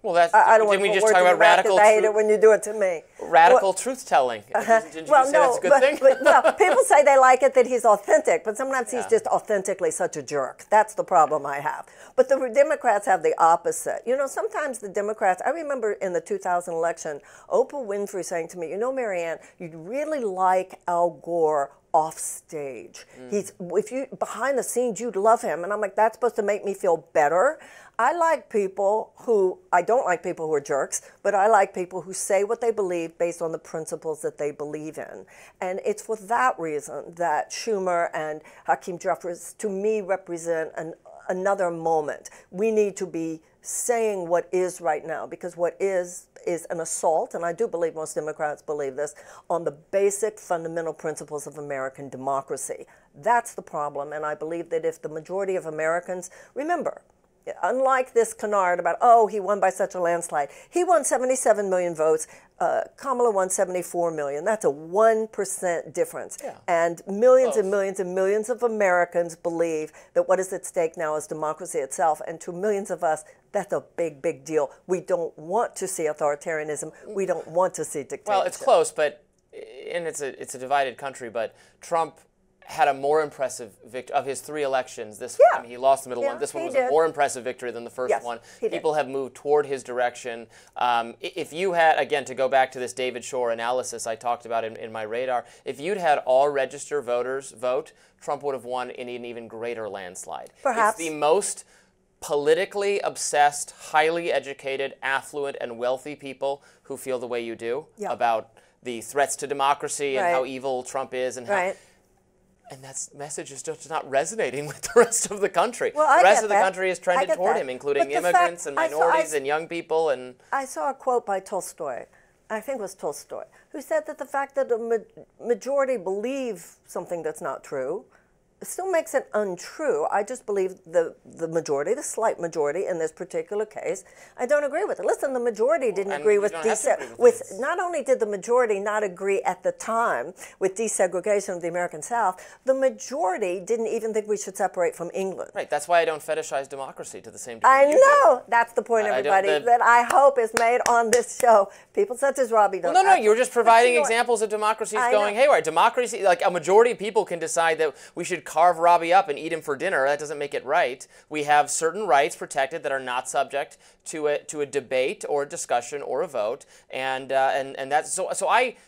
well, that's, I don't want didn't we to just talk about radical I hate it when you do it to me. Radical truth-telling. Didn't you say that's a good thing? Well, people say they like it that he's authentic, but sometimes he's just authentically such a jerk. That's the problem I have. But the Democrats have the opposite. Sometimes the Democrats, I remember in the 2000 election, Oprah Winfrey saying to me, Marianne, you'd really like Al Gore off stage. If you behind the scenes, you'd love him. And I'm like, that's supposed to make me feel better. I don't like people who are jerks, but I like people who say what they believe based on the principles that they believe in. And it's for that reason that Schumer and Hakeem Jeffries, to me, represent another moment. We need to be saying what is right now, because what is an assault, and I do believe most Democrats believe this, on the basic fundamental principles of American democracy. That's the problem, and I believe that if the majority of Americans, remember, unlike this canard about, he won by such a landslide. He won 77 million votes. Kamala won 74 million. That's a 1% difference. Yeah. And millions and millions and millions of Americans believe that what is at stake now is democracy itself. And to millions of us, that's a big, big deal. We don't want to see authoritarianism. We don't want to see dictatorship. Well, it's close, and it's a divided country, but Trump had a more impressive victory of his 3 elections. He lost the middle one. This one was a more impressive victory than the first one. People have moved toward his direction. If you had, again, to go back to this David Shore analysis I talked about in my radar, if you'd had all registered voters vote, Trump would have won in an even greater landslide. Perhaps. It's the most politically obsessed, highly educated, affluent, and wealthy people who feel the way you do about the threats to democracy and how evil Trump is and how... And that message is just not resonating with the rest of the country. Well, the rest of the country is trended toward him, including immigrants and minorities and young people. And I saw a quote by Tolstoy, I think it was Tolstoy, who said that the fact that a majority believe something that's not true still makes it untrue. I just believe the majority, the slight majority in this particular case, I don't agree with it. Listen, the majority didn't agree with not only did the majority not agree at the time with desegregation of the American South, the majority didn't even think we should separate from England. Right, that's why I don't fetishize democracy to the same degree. I know! That's the point, everybody, that I hope is made on this show. People such as Robbie don't. Well, no, you're just providing examples of democracies going haywire. Democracy, like a majority of people can decide that we should carve Robbie up and eat him for dinner. That doesn't make it right. We have certain rights protected that are not subject to a debate or a discussion or a vote, and that's so.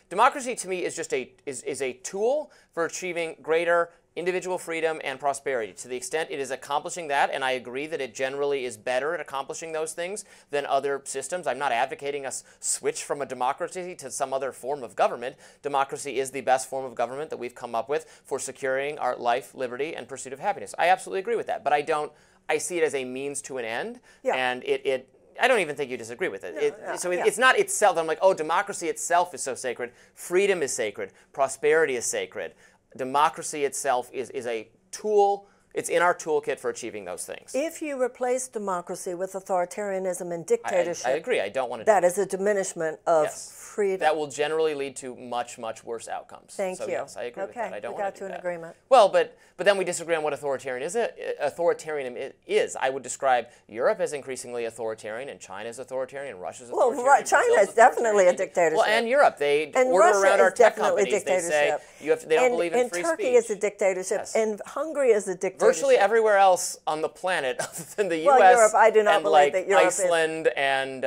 Democracy to me is just a tool for achieving greater individual freedom and prosperity. To the extent it is accomplishing that, and I agree that it generally is better at accomplishing those things than other systems. I'm not advocating us switch from a democracy to some other form of government. Democracy is the best form of government that we've come up with for securing our life, liberty, and pursuit of happiness. I absolutely agree with that, but I see it as a means to an end, and I don't even think you disagree with it. It's not itself. I'm like, democracy itself is so sacred. Freedom is sacred. Prosperity is sacred. Democracy itself is a tool. It's in our toolkit for achieving those things. If you replace democracy with authoritarianism and dictatorship, I agree. I don't want to. That is a diminishment of freedom. That will generally lead to much, much worse outcomes. Thank you. Yes, I agree with that. I don't want to do that. We got to an agreement. Well, but then we disagree on what authoritarianism is. I would describe Europe as increasingly authoritarian, and China as authoritarian, and Russia as authoritarian. Well, China is definitely a dictatorship. Well, and Europe, they order around our tech companies. They say they don't believe in free speech. And Turkey is a dictatorship, and Hungary is a dictatorship. Virtually everywhere else on the planet, other than the U.S. Europe, I do not and believe that Europe Iceland and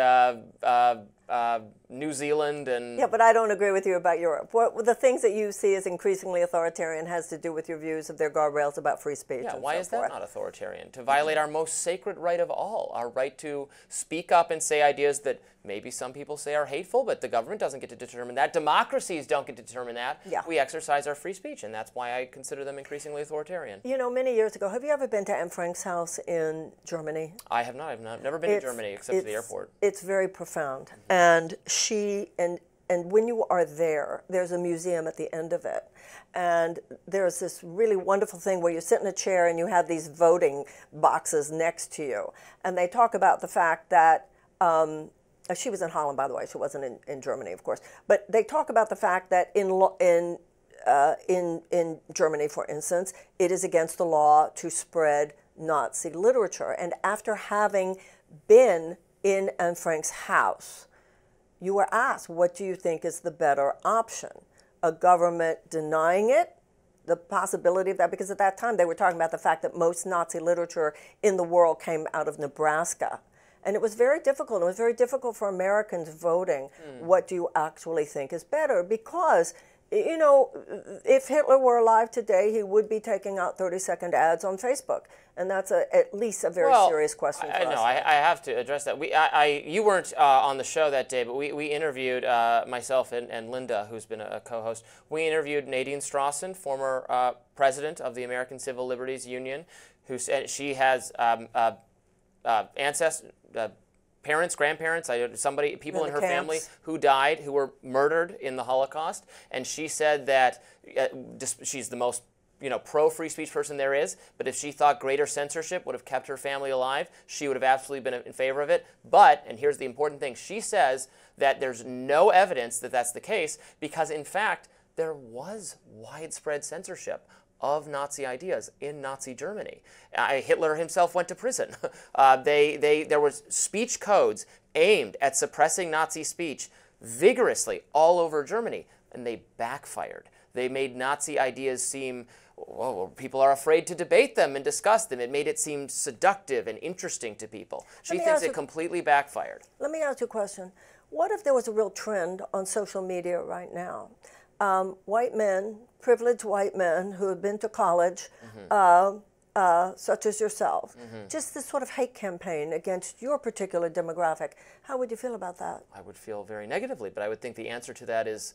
New Zealand and... Yeah, but I don't agree with you about Europe. What the things that you see as increasingly authoritarian has to do with your views of their guardrails about free speech. Yeah, and why so is forth. that not authoritarian? To violate our most sacred right of all, our right to speak up and say ideas that maybe some people say are hateful, but the government doesn't get to determine that. Democracies don't get to determine that. Yeah. We exercise our free speech, and that's why I consider them increasingly authoritarian. You know, many years ago, have you ever been to Anne Frank's house in Germany? I have not. I've never been to Germany except for the airport. It's very profound. And and when you are there, there's a museum at the end of it. And there's this really wonderful thing where you sit in a chair and you have these voting boxes next to you. And they talk about the fact that, she was in Holland, by the way, she wasn't in Germany, of course. But they talk about the fact that in Germany, for instance, it is against the law to spread Nazi literature. And after having been in Anne Frank's house, you were asked, what do you think is the better option? A government denying it, the possibility of that, because at that time they were talking about the fact that most Nazi literature in the world came out of Nebraska. And it was very difficult. It was very difficult for Americans voting. What do you actually think is better? Because, you know, if Hitler were alive today, he would be taking out 30-second ads on Facebook. And that's at least a very serious question for us. No, I have to address that. You weren't on the show that day, but we interviewed, myself and Linda, who's been a co-host, we interviewed Nadine Strawson, former president of the American Civil Liberties Union, who said she has ancestors, parents, grandparents, people in her family who died, who were murdered in the Holocaust, and she said that she's the most pro-free speech person there is, but if she thought greater censorship would have kept her family alive, she would have absolutely been in favor of it. But, and here's the important thing, she says that there's no evidence that that's the case because, in fact, there was widespread censorship of Nazi ideas in Nazi Germany. Hitler himself went to prison. There was speech codes aimed at suppressing Nazi speech vigorously all over Germany, and they backfired. They made Nazi ideas seem, well, people are afraid to debate them and discuss them. It made it seem seductive and interesting to people. She thinks it completely backfired. Let me ask you a question. What if there was a real trend on social media right now? White men, privileged white men who have been to college, such as yourself, just this sort of hate campaign against your particular demographic. How would you feel about that? I would feel very negatively, but I would think the answer to that is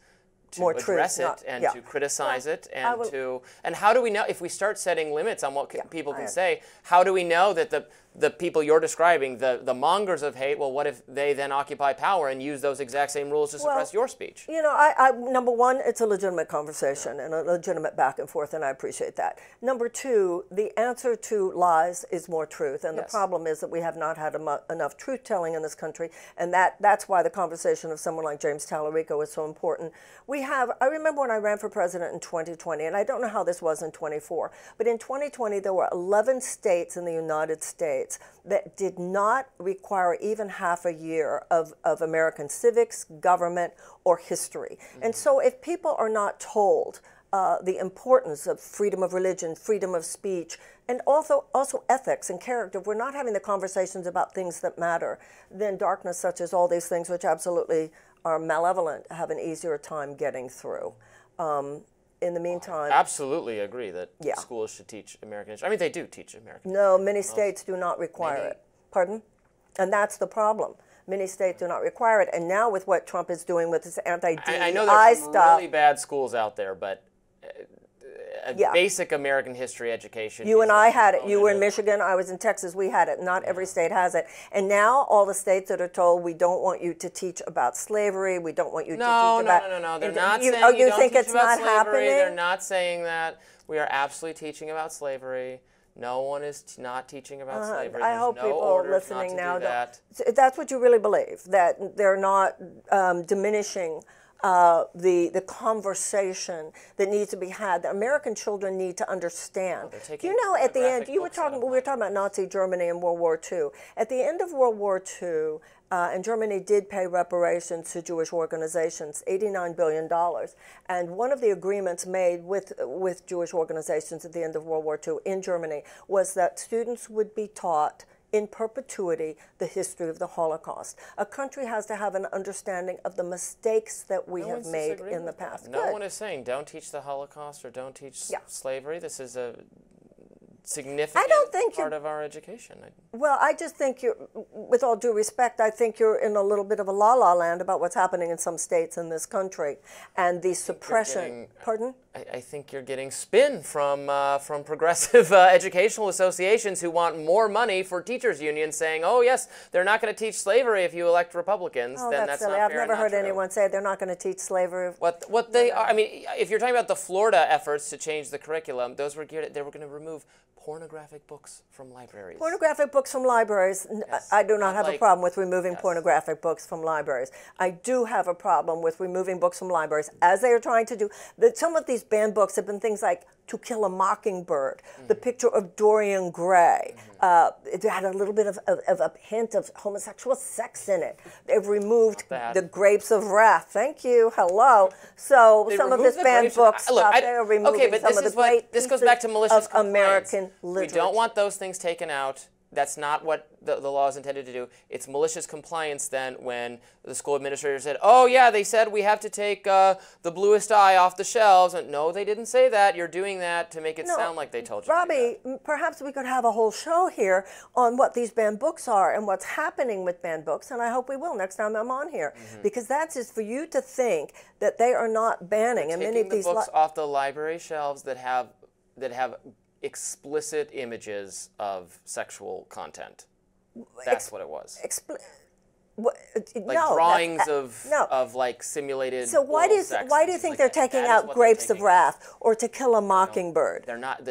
to more address truth, it and to criticize it and how do we know, if we start setting limits on what people can say, how do we know that the people you're describing, the mongers of hate, well, what if they then occupy power and use those exact same rules to suppress your speech? You know, number one, it's a legitimate conversation and a legitimate back and forth, and I appreciate that. Number two, the answer to lies is more truth, and the problem is that we have not had enough truth-telling in this country, and that's why the conversation of someone like James Tallarico is so important. I remember when I ran for president in 2020, and I don't know how this was in 24, but in 2020 there were 11 states in the United States that did not require even half a year of American civics, government, or history. And so if people are not told the importance of freedom of religion, freedom of speech, and also ethics and character, if we're not having the conversations about things that matter, then darkness such as all these things, which absolutely are malevolent, have an easier time getting through. In the meantime, I absolutely agree that schools should teach American history. I mean, they do teach American history. No, many states do not require it. Pardon? And that's the problem. Many states do not require it. And now with what Trump is doing with this anti-DEI stuff. I know there's some really bad schools out there, but basic American history education. You and I had it. You were in Michigan. I was in Texas. We had it. Not every state has it. And now all the states that are told, we don't want you to teach about slavery. We don't want you to teach about... No. They're not saying you don't think teach it's about not slavery. happening? They're not saying that. We are absolutely teaching about slavery. No one is not teaching about slavery. I hope people listening now don't. That's what you really believe, that they're not diminishing the conversation that needs to be had, that American children need to understand. You know, at the end, we were talking about Nazi Germany and World War II. At the end of World War II, and Germany did pay reparations to Jewish organizations, $89 billion. And one of the agreements made with Jewish organizations at the end of World War II in Germany was that students would be taught in perpetuity the history of the Holocaust. A country has to have an understanding of the mistakes that we have made in the past. No one is saying don't teach the Holocaust or don't teach slavery. This is a significant part of our education. Well, I just think you're, with all due respect, I think you're in a little bit of a la-la land about what's happening in some states in this country and the suppression. Pardon? I think you're getting spin from progressive educational associations who want more money for teachers' unions, saying, "Oh yes, they're not going to teach slavery if you elect Republicans." Oh, then that's not silly. fair. I've never heard anyone say they're not going to teach slavery. What they are, I mean, if you're talking about the Florida efforts to change the curriculum, those were geared. They were going to remove pornographic books from libraries. Pornographic books from libraries. Yes. I do not have a problem with removing pornographic books from libraries. I do have a problem with removing books from libraries, as they are trying to do. Some of these banned books have been things like To Kill a Mockingbird, The Picture of Dorian Gray. It had a little bit of a hint of homosexual sex in it. They've removed The Grapes of Wrath. Thank you. Hello. So some of this banned books stuff, they are removing some of the great this goes back to malicious of American literature. We don't want those things taken out. That's not what the law is intended to do. It's malicious compliance then when the school administrator said, "Oh yeah, they said we have to take The Bluest Eye off the shelves." And no, they didn't say that. You're doing that to make it sound like they told you. Robbie, perhaps we could have a whole show here on what these banned books are and what's happening with banned books, and I hope we will next time I'm on here. Because that's just for you to think that they are not banning. And many of these books off the library shelves that have explicit images of sexual content. That's what it was. Drawings of like simulated. So why do you think they're taking out Grapes of Wrath or To Kill a Mockingbird? They're not.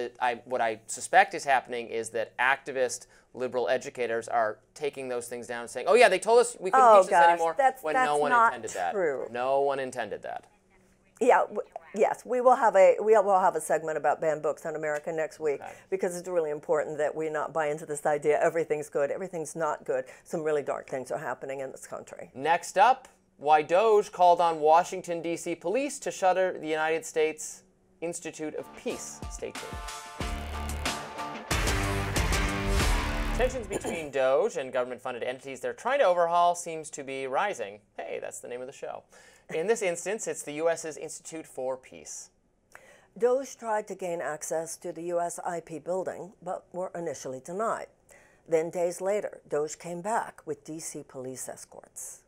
What I suspect is happening is that activist liberal educators are taking those things down and saying, "Oh yeah, they told us we couldn't teach this anymore," when no one intended that. No one intended that. Yeah. Yes, we will have a segment about banned books on America next week because it's really important that we not buy into this idea everything's good, everything's not good. Some really dark things are happening in this country. Next up, why Doge called on Washington, D.C. police to shutter the United States Institute of Peace. Stay tuned. Tensions between Doge and government-funded entities they're trying to overhaul seems to be rising. Hey, that's the name of the show. In this instance, it's the U.S.'s Institute for Peace. Doge tried to gain access to the U.S. IP building, but were initially denied. Then days later, Doge came back with D.C. police escorts.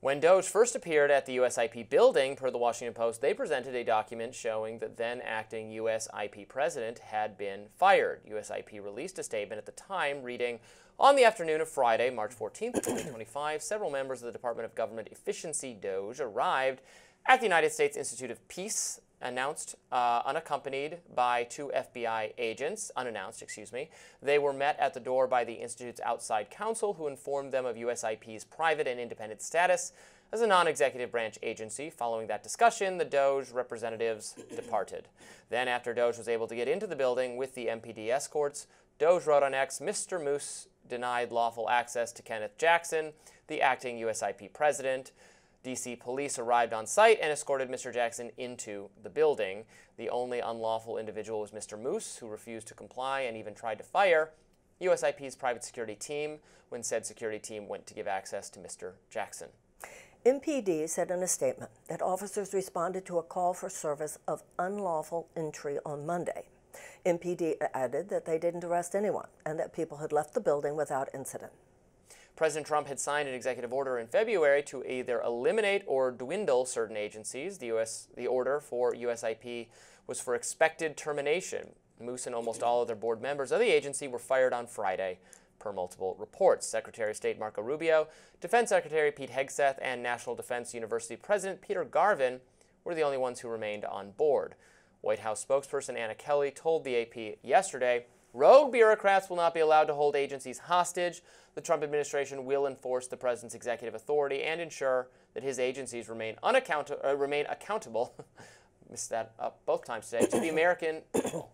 When Doge first appeared at the U.S. IP building, per the Washington Post, they presented a document showing that then-acting U.S. IP president had been fired. U.S. IP released a statement at the time reading, "On the afternoon of Friday, March 14, 2025, several members of the Department of Government Efficiency, DOGE, arrived at the United States Institute of Peace, unaccompanied by two FBI agents, unannounced. They were met at the door by the Institute's outside counsel, who informed them of USIP's private and independent status as a non-executive branch agency. Following that discussion, the DOGE representatives departed. Then, after DOGE was able to get into the building with the MPD escorts, DOGE wrote on X, "Mr. Moose denied lawful access to Kenneth Jackson, the acting USIP president." D.C. police arrived on site and escorted Mr. Jackson into the building. The only unlawful individual was Mr. Moose, who refused to comply and even tried to fire USIP's private security team when said security team went to give access to Mr. Jackson. MPD said in a statement that officers responded to a call for service of unlawful entry on Monday. MPD added that they didn't arrest anyone and that people had left the building without incident. President Trump had signed an executive order in February to either eliminate or dwindle certain agencies. The order for USIP was for expected termination. Moose and almost all other board members of the agency were fired on Friday, per multiple reports. Secretary of State Marco Rubio, Defense Secretary Pete Hegseth, and National Defense University President Peter Garvin were the only ones who remained on board. White House spokesperson Anna Kelly told the AP yesterday, "Rogue bureaucrats will not be allowed to hold agencies hostage. The Trump administration will enforce the president's executive authority and ensure that his agencies remain accountable." Missed that up both times today, to the American people.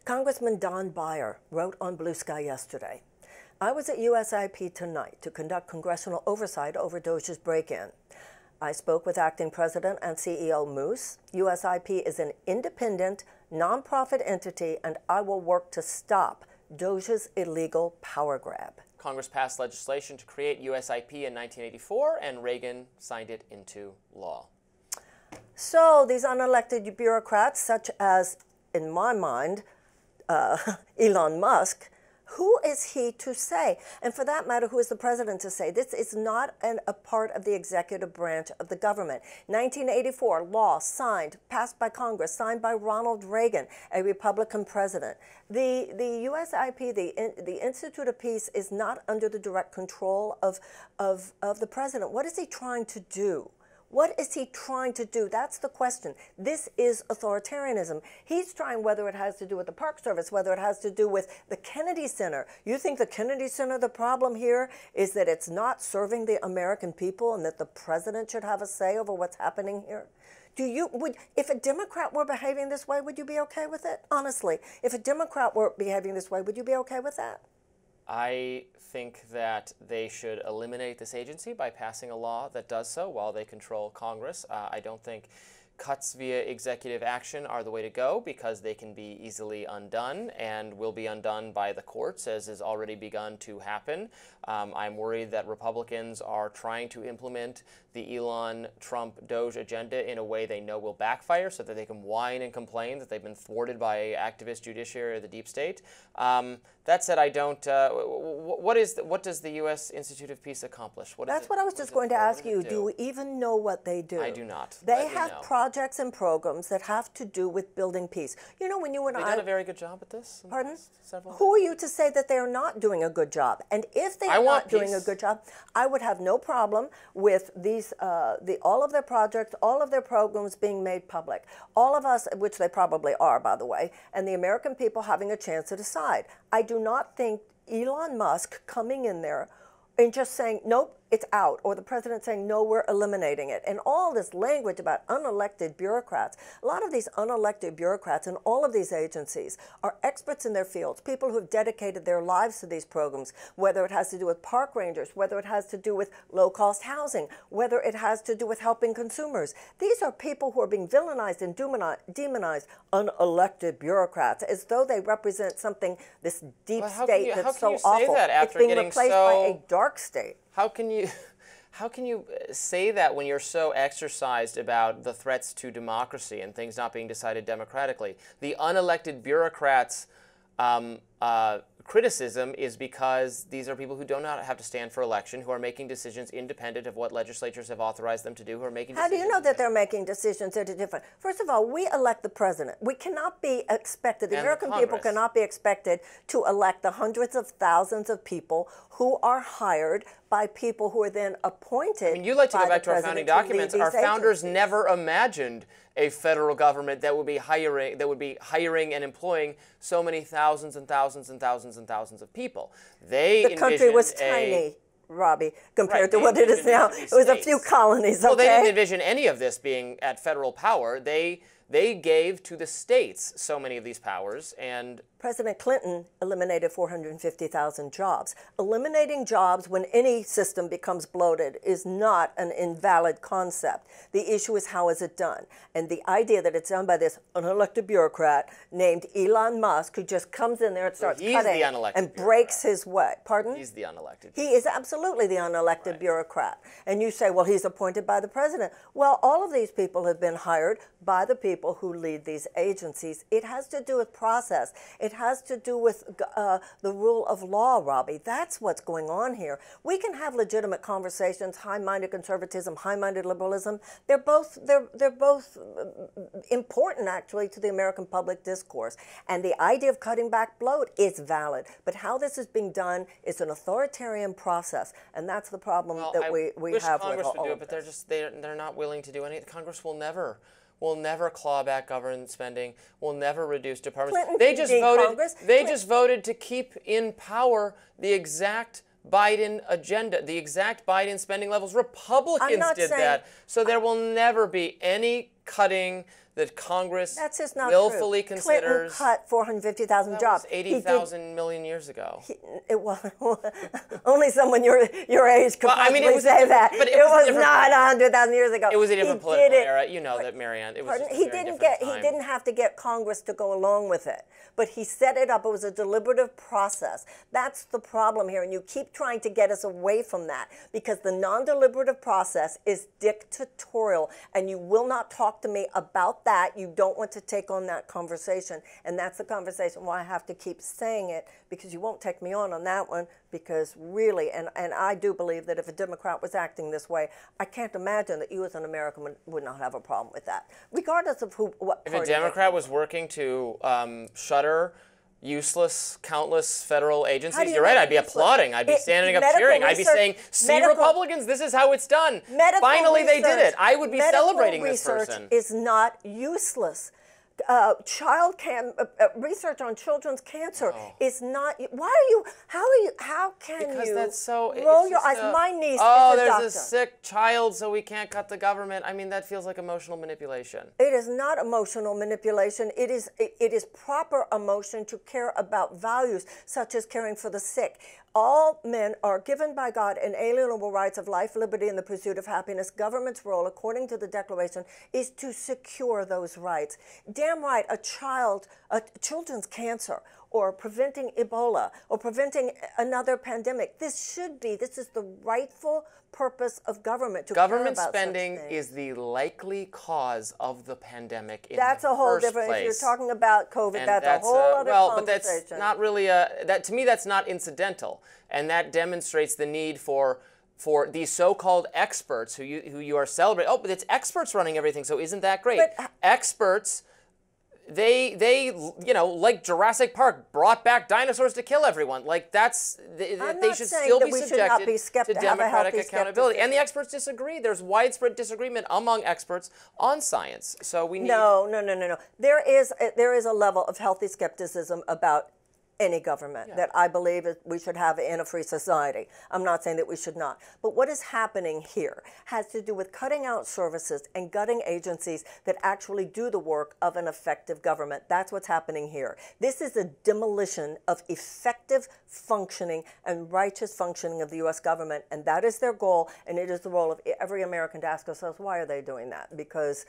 Congressman Don Beyer wrote on Blue Sky yesterday, "I was at USIP tonight to conduct congressional oversight over Doge's break-in. I spoke with acting president and CEO Moose. USIP is an independent, nonprofit entity, and I will work to stop Doge's illegal power grab. Congress passed legislation to create USIP in 1984, and Reagan signed it into law. So these unelected bureaucrats, such as, in my mind, Elon Musk, who is he to say? And for that matter, who is the president to say? This is not a part of the executive branch of the government. 1984, law signed, passed by Congress, signed by Ronald Reagan, a Republican president. The USIP, the Institute of Peace, is not under the direct control of the president. What is he trying to do? What is he trying to do? That's the question. This is authoritarianism. He's trying, whether it has to do with the Park Service, whether it has to do with the Kennedy Center. You think the Kennedy Center, the problem here is that it's not serving the American people and that the president should have a say over what's happening here? If a Democrat were behaving this way, would you be okay with it? Honestly, if a Democrat were behaving this way, would you be okay with that? I think that they should eliminate this agency by passing a law that does so while they control Congress. I don't think cuts via executive action are the way to go because they can be easily undone and will be undone by the courts, as has already begun to happen. I'm worried that Republicans are trying to implement the Elon Trump Doge agenda in a way they know will backfire so that they can whine and complain that they've been thwarted by activist judiciary or the deep state. That said, I don't. What does the U.S. Institute of Peace accomplish? That's what I was just going to ask you. Do you even know what they do? I do not. They have projects and programs that have to do with building peace. You know, when you and They've done a very good job at this. Pardon? Who are you to say that they're not doing a good job? And if they are not doing a good job, I would have no problem with these, all of their projects, all of their programs being made public. All of us, which they probably are, by the way, and the American people having a chance to decide. I do not think Elon Musk coming in there and just saying, nope, it's out, or the president saying, no, we're eliminating it. And all this language about unelected bureaucrats, a lot of these unelected bureaucrats in all of these agencies are experts in their fields, people who have dedicated their lives to these programs, whether it has to do with park rangers, whether it has to do with low-cost housing, whether it has to do with helping consumers. These are people who are being villainized and demonized, unelected bureaucrats, as though they represent something, this deep state that's so awful. It's being replaced by a dark state. How can you say that when you're so exercised about the threats to democracy and things not being decided democratically? The unelected bureaucrats' criticism is because these are people who do not have to stand for election, who are making decisions independent of what legislatures have authorized them to do, who are making decisions. How do you know that they're making decisions that are different? First of all, we elect the president. We cannot be expected, the American people cannot be expected to elect the hundreds of thousands of people who are hired by people who are then appointed. I mean, you like to go back to our founding documents. Our founders never imagined a federal government that would be hiring and employing so many thousands and thousands and thousands and thousands of people. The country was tiny, Robbie, compared to what it is now. It was a few colonies. Well, they didn't envision any of this being at federal power. They gave to the states so many of these powers, and President Clinton eliminated 450,000 jobs. Eliminating jobs when any system becomes bloated is not an invalid concept. The issue is how is it done? And the idea that it's done by this unelected bureaucrat named Elon Musk, who just comes in there and starts cutting and breaks his way. Pardon? He's the unelected. He is absolutely the unelected bureaucrat. And you say, well, he's appointed by the president. Well, all of these people have been hired by the people who lead these agencies. It has to do with process. It has to do with the rule of law, Robbie. That's what's going on here. We can have legitimate conversations, high-minded conservatism, high-minded liberalism. They're both important, actually, to the American public discourse. And the idea of cutting back bloat is valid. But how this is being done is an authoritarian process, and that's the problem that we have with all of it, but they're not willing to do anything. Congress will never claw back government spending, will never reduce departments. They just voted to keep in power the exact Biden agenda, the exact Biden spending levels. Republicans did that. So there will never be any cutting that Congress That's just not willfully true. considers. Clinton cut 450,000 jobs. 80,000 million years ago. It was only someone your age could Well, I mean, possibly say that. but it was not 100,000 years ago. It was a different political era. You know that, Marianne. It was just a he very didn't different get. time. He didn't have to get Congress to go along with it, but he set it up. It was a deliberative process. That's the problem here, and you keep trying to get us away from that because the non-deliberative process is dictatorial, and you will not talk to me about that. You don't want to take on that conversation, and that's the conversation why I have to keep saying it, because you won't take me on that one, because really, and I do believe that if a Democrat was acting this way, I can't imagine that you as an American would not have a problem with that, regardless of what If party a Democrat was working to shutter useless, countless federal agencies, you're right, I'd be applauding. I'd be standing up cheering. I'd be saying, see, Republicans, this is how it's done. Finally, they did it. I would be celebrating this person. Medical research is not useless. Research on children's cancer is not. Why are you? How can you? Because that's so. Roll your eyes. My niece oh, is a there's doctor. a sick child, so we can't cut the government. I mean, that feels like emotional manipulation. It is not emotional manipulation. It is proper emotion to care about values such as caring for the sick. All men are given by God inalienable rights of life, liberty, and the pursuit of happiness. Government's role, according to the Declaration, is to secure those rights. Damn right, children's cancer, or preventing Ebola, or preventing another pandemic. This is the rightful purpose of government. Government spending is the likely cause of the pandemic in That's the a whole first different, place. if you're talking about COVID, And that's a whole other conversation. But that's not really to me, that's not incidental. And that demonstrates the need for these so-called experts who you are celebrating. Oh, but it's experts running everything, so isn't that great? But experts, they like Jurassic Park brought back dinosaurs to kill everyone. Like they should still be subjected to democratic accountability. And the experts disagree. There's widespread disagreement among experts on science. So we need No. There is a level of healthy skepticism about any government that I believe we should have in a free society. I'm not saying that we should not. But what is happening here has to do with cutting out services and gutting agencies that actually do the work of an effective government. That's what's happening here. This is a demolition of effective functioning and righteous functioning of the U.S. government, and that is their goal, and it is the role of every American to ask ourselves, why are they doing that? Because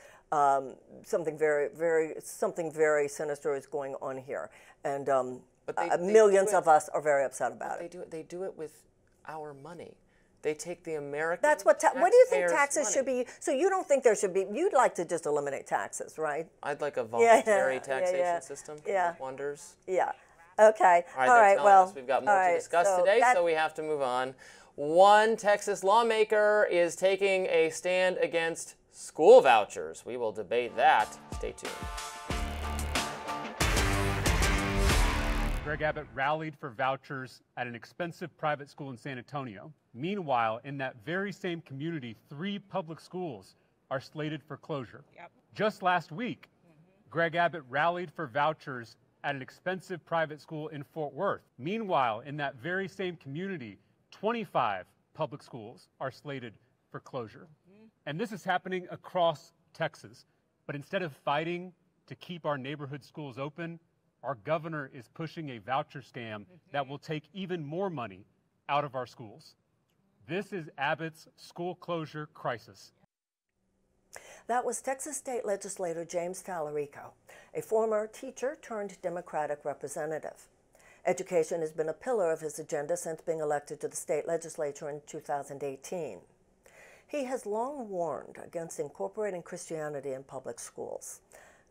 something very sinister is going on here. And millions of us are very upset about it. They do it with our money. They take the American. That's what. What do you think taxes should be? So you don't think there should be? You'd like to just eliminate taxes, right? I'd like a voluntary taxation system. Yeah. Wonders. Yeah. Okay. All right. Well, we've got more to discuss today, so we have to move on. One Texas lawmaker is taking a stand against school vouchers. We will debate that. Stay tuned. Greg Abbott rallied for vouchers at an expensive private school in San Antonio. Meanwhile, in that very same community, 3 public schools are slated for closure. Just last week, Greg Abbott rallied for vouchers at an expensive private school in Fort Worth. Meanwhile, in that very same community, 25 public schools are slated for closure. And this is happening across Texas. But instead of fighting to keep our neighborhood schools open, our governor is pushing a voucher scam that will take even more money out of our schools. This is Abbott's school closure crisis. That was Texas State Legislator James Tallarico, a former teacher turned Democratic representative. Education has been a pillar of his agenda since being elected to the state legislature in 2018. He has long warned against incorporating Christianity in public schools.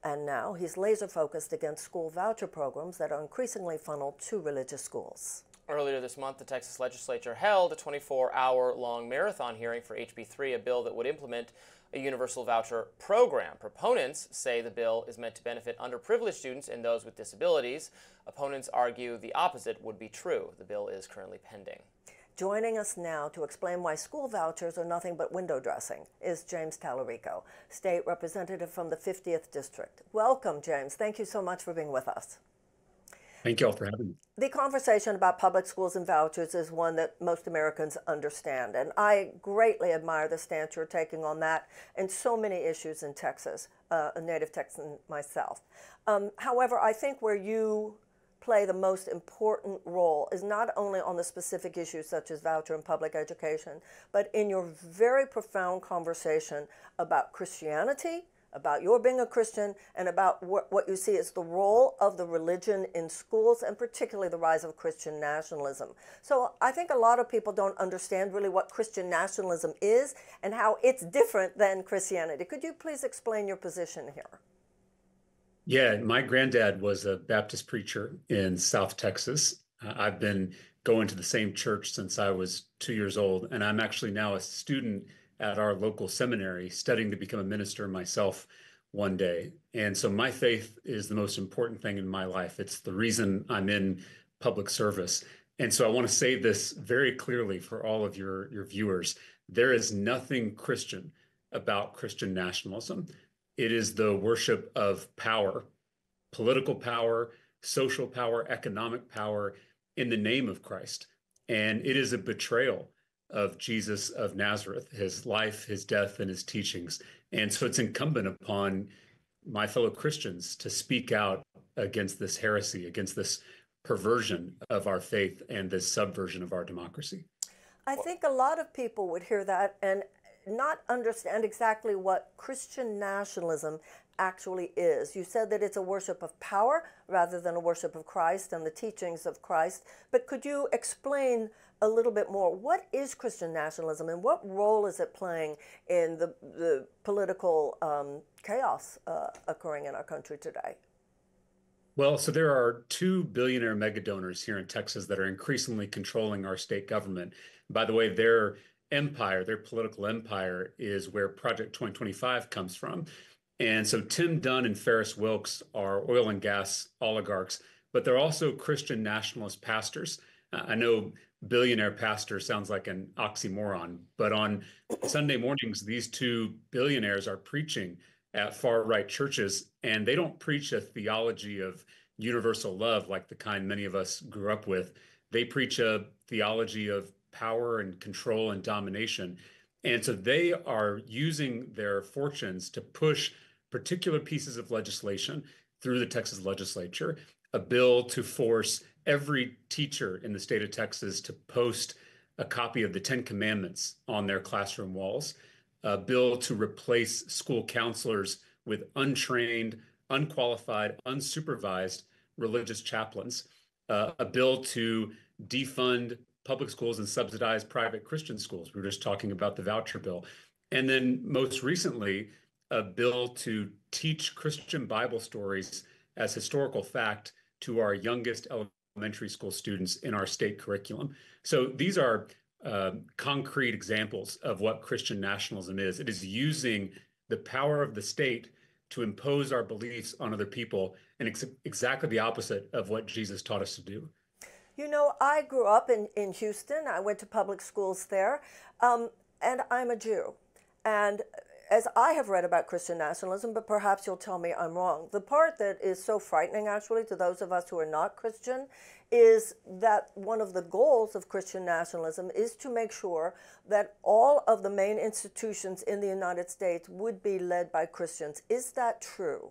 And now he's laser focused against school voucher programs that are increasingly funneled to religious schools. Earlier this month, the Texas legislature held a 24-hour-long marathon hearing for HB 3, a bill that would implement a universal voucher program. Proponents say the bill is meant to benefit underprivileged students and those with disabilities. Opponents argue the opposite would be true. The bill is currently pending. Joining us now to explain why school vouchers are nothing but window dressing is James Tallarico, state representative from the 50th District. Welcome, James. Thank you so much for being with us. Thank you all for having me. The conversation about public schools and vouchers is one that most Americans understand, and I greatly admire the stance you're taking on that and so many issues in Texas, a native Texan myself. However, I think where you play the most important role is not only on the specific issues such as voucher and public education, but in your very profound conversation about Christianity, about your being a Christian, and about what you see as the role of the religion in schools, and particularly the rise of Christian nationalism. So I think a lot of people don't understand really what Christian nationalism is and how it's different than Christianity. Could you please explain your position here? Yeah, my granddad was a Baptist preacher in South Texas. I've been going to the same church since I was 2 years old, and I'm actually now a student at our local seminary studying to become a minister myself one day. And so my faith is the most important thing in my life. It's the reason I'm in public service. And so I want to say this very clearly for all of your viewers. There is nothing Christian about Christian nationalism. It is the worship of power, political power, social power, economic power in the name of Christ. And it is a betrayal of Jesus of Nazareth, his life, his death, and his teachings. And so it's incumbent upon my fellow Christians to speak out against this heresy, against this perversion of our faith and this subversion of our democracy. I think a lot of people would hear that and not understand exactly what Christian nationalism actually is. You said that it's a worship of power rather than a worship of Christ and the teachings of Christ. But could you explain a little bit more? What is Christian nationalism and what role is it playing in the political chaos occurring in our country today? Well, so there are 2 billionaire mega donors here in Texas that are increasingly controlling our state government. By the way, their empire, their political empire, is where Project 2025 comes from. And so Tim Dunn and Ferris Wilks are oil and gas oligarchs, but they're also Christian nationalist pastors. I know billionaire pastor sounds like an oxymoron, but on Sunday mornings, these 2 billionaires are preaching at far-right churches, and they don't preach a theology of universal love like the kind many of us grew up with. They preach a theology of power and control and domination. And so they are using their fortunes to push particular pieces of legislation through the Texas legislature, a bill to force every teacher in the state of Texas to post a copy of the 10 Commandments on their classroom walls, a bill to replace school counselors with untrained, unqualified, unsupervised religious chaplains, a bill to defund public schools and subsidize private Christian schools. We were just talking about the voucher bill. And then most recently, a bill to teach Christian Bible stories as historical fact to our youngest elementary school students in our state curriculum. So these are concrete examples of what Christian nationalism is. It is using the power of the state to impose our beliefs on other people, and it's exactly the opposite of what Jesus taught us to do. You know, I grew up in Houston. I went to public schools there, and I'm a Jew. And as I have read about Christian nationalism, but perhaps you'll tell me I'm wrong, the part that is so frightening actually to those of us who are not Christian is that one of the goals of Christian nationalism is to make sure that all of the main institutions in the United States would be led by Christians. Is that true?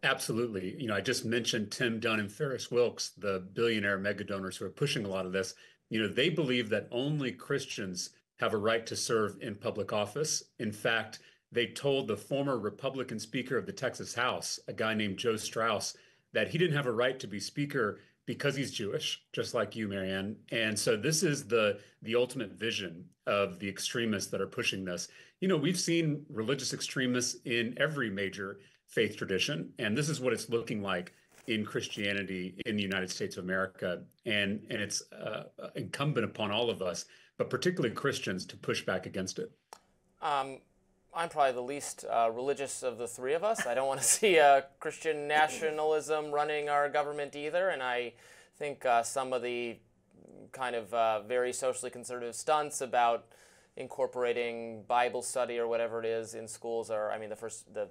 Absolutely. You know, I just mentioned Tim Dunn and Ferris Wilks, the billionaire mega donors who are pushing a lot of this. You know, they believe that only Christians have a right to serve in public office. In fact, they told the former Republican Speaker of the Texas House, a guy named Joe Strauss, that he didn't have a right to be Speaker because he's Jewish, just like you, Marianne. And so this is the ultimate vision of the extremists that are pushing this. You know, we've seen religious extremists in every major faith tradition, and this is what it's looking like in Christianity in the United States of America. And it's incumbent upon all of us, but particularly Christians, to push back against it. I'm probably the least religious of the three of us. I don't want to see Christian nationalism running our government either, and I think some of the kind of very socially conservative stunts about incorporating Bible study or whatever it is in schools are, I mean, the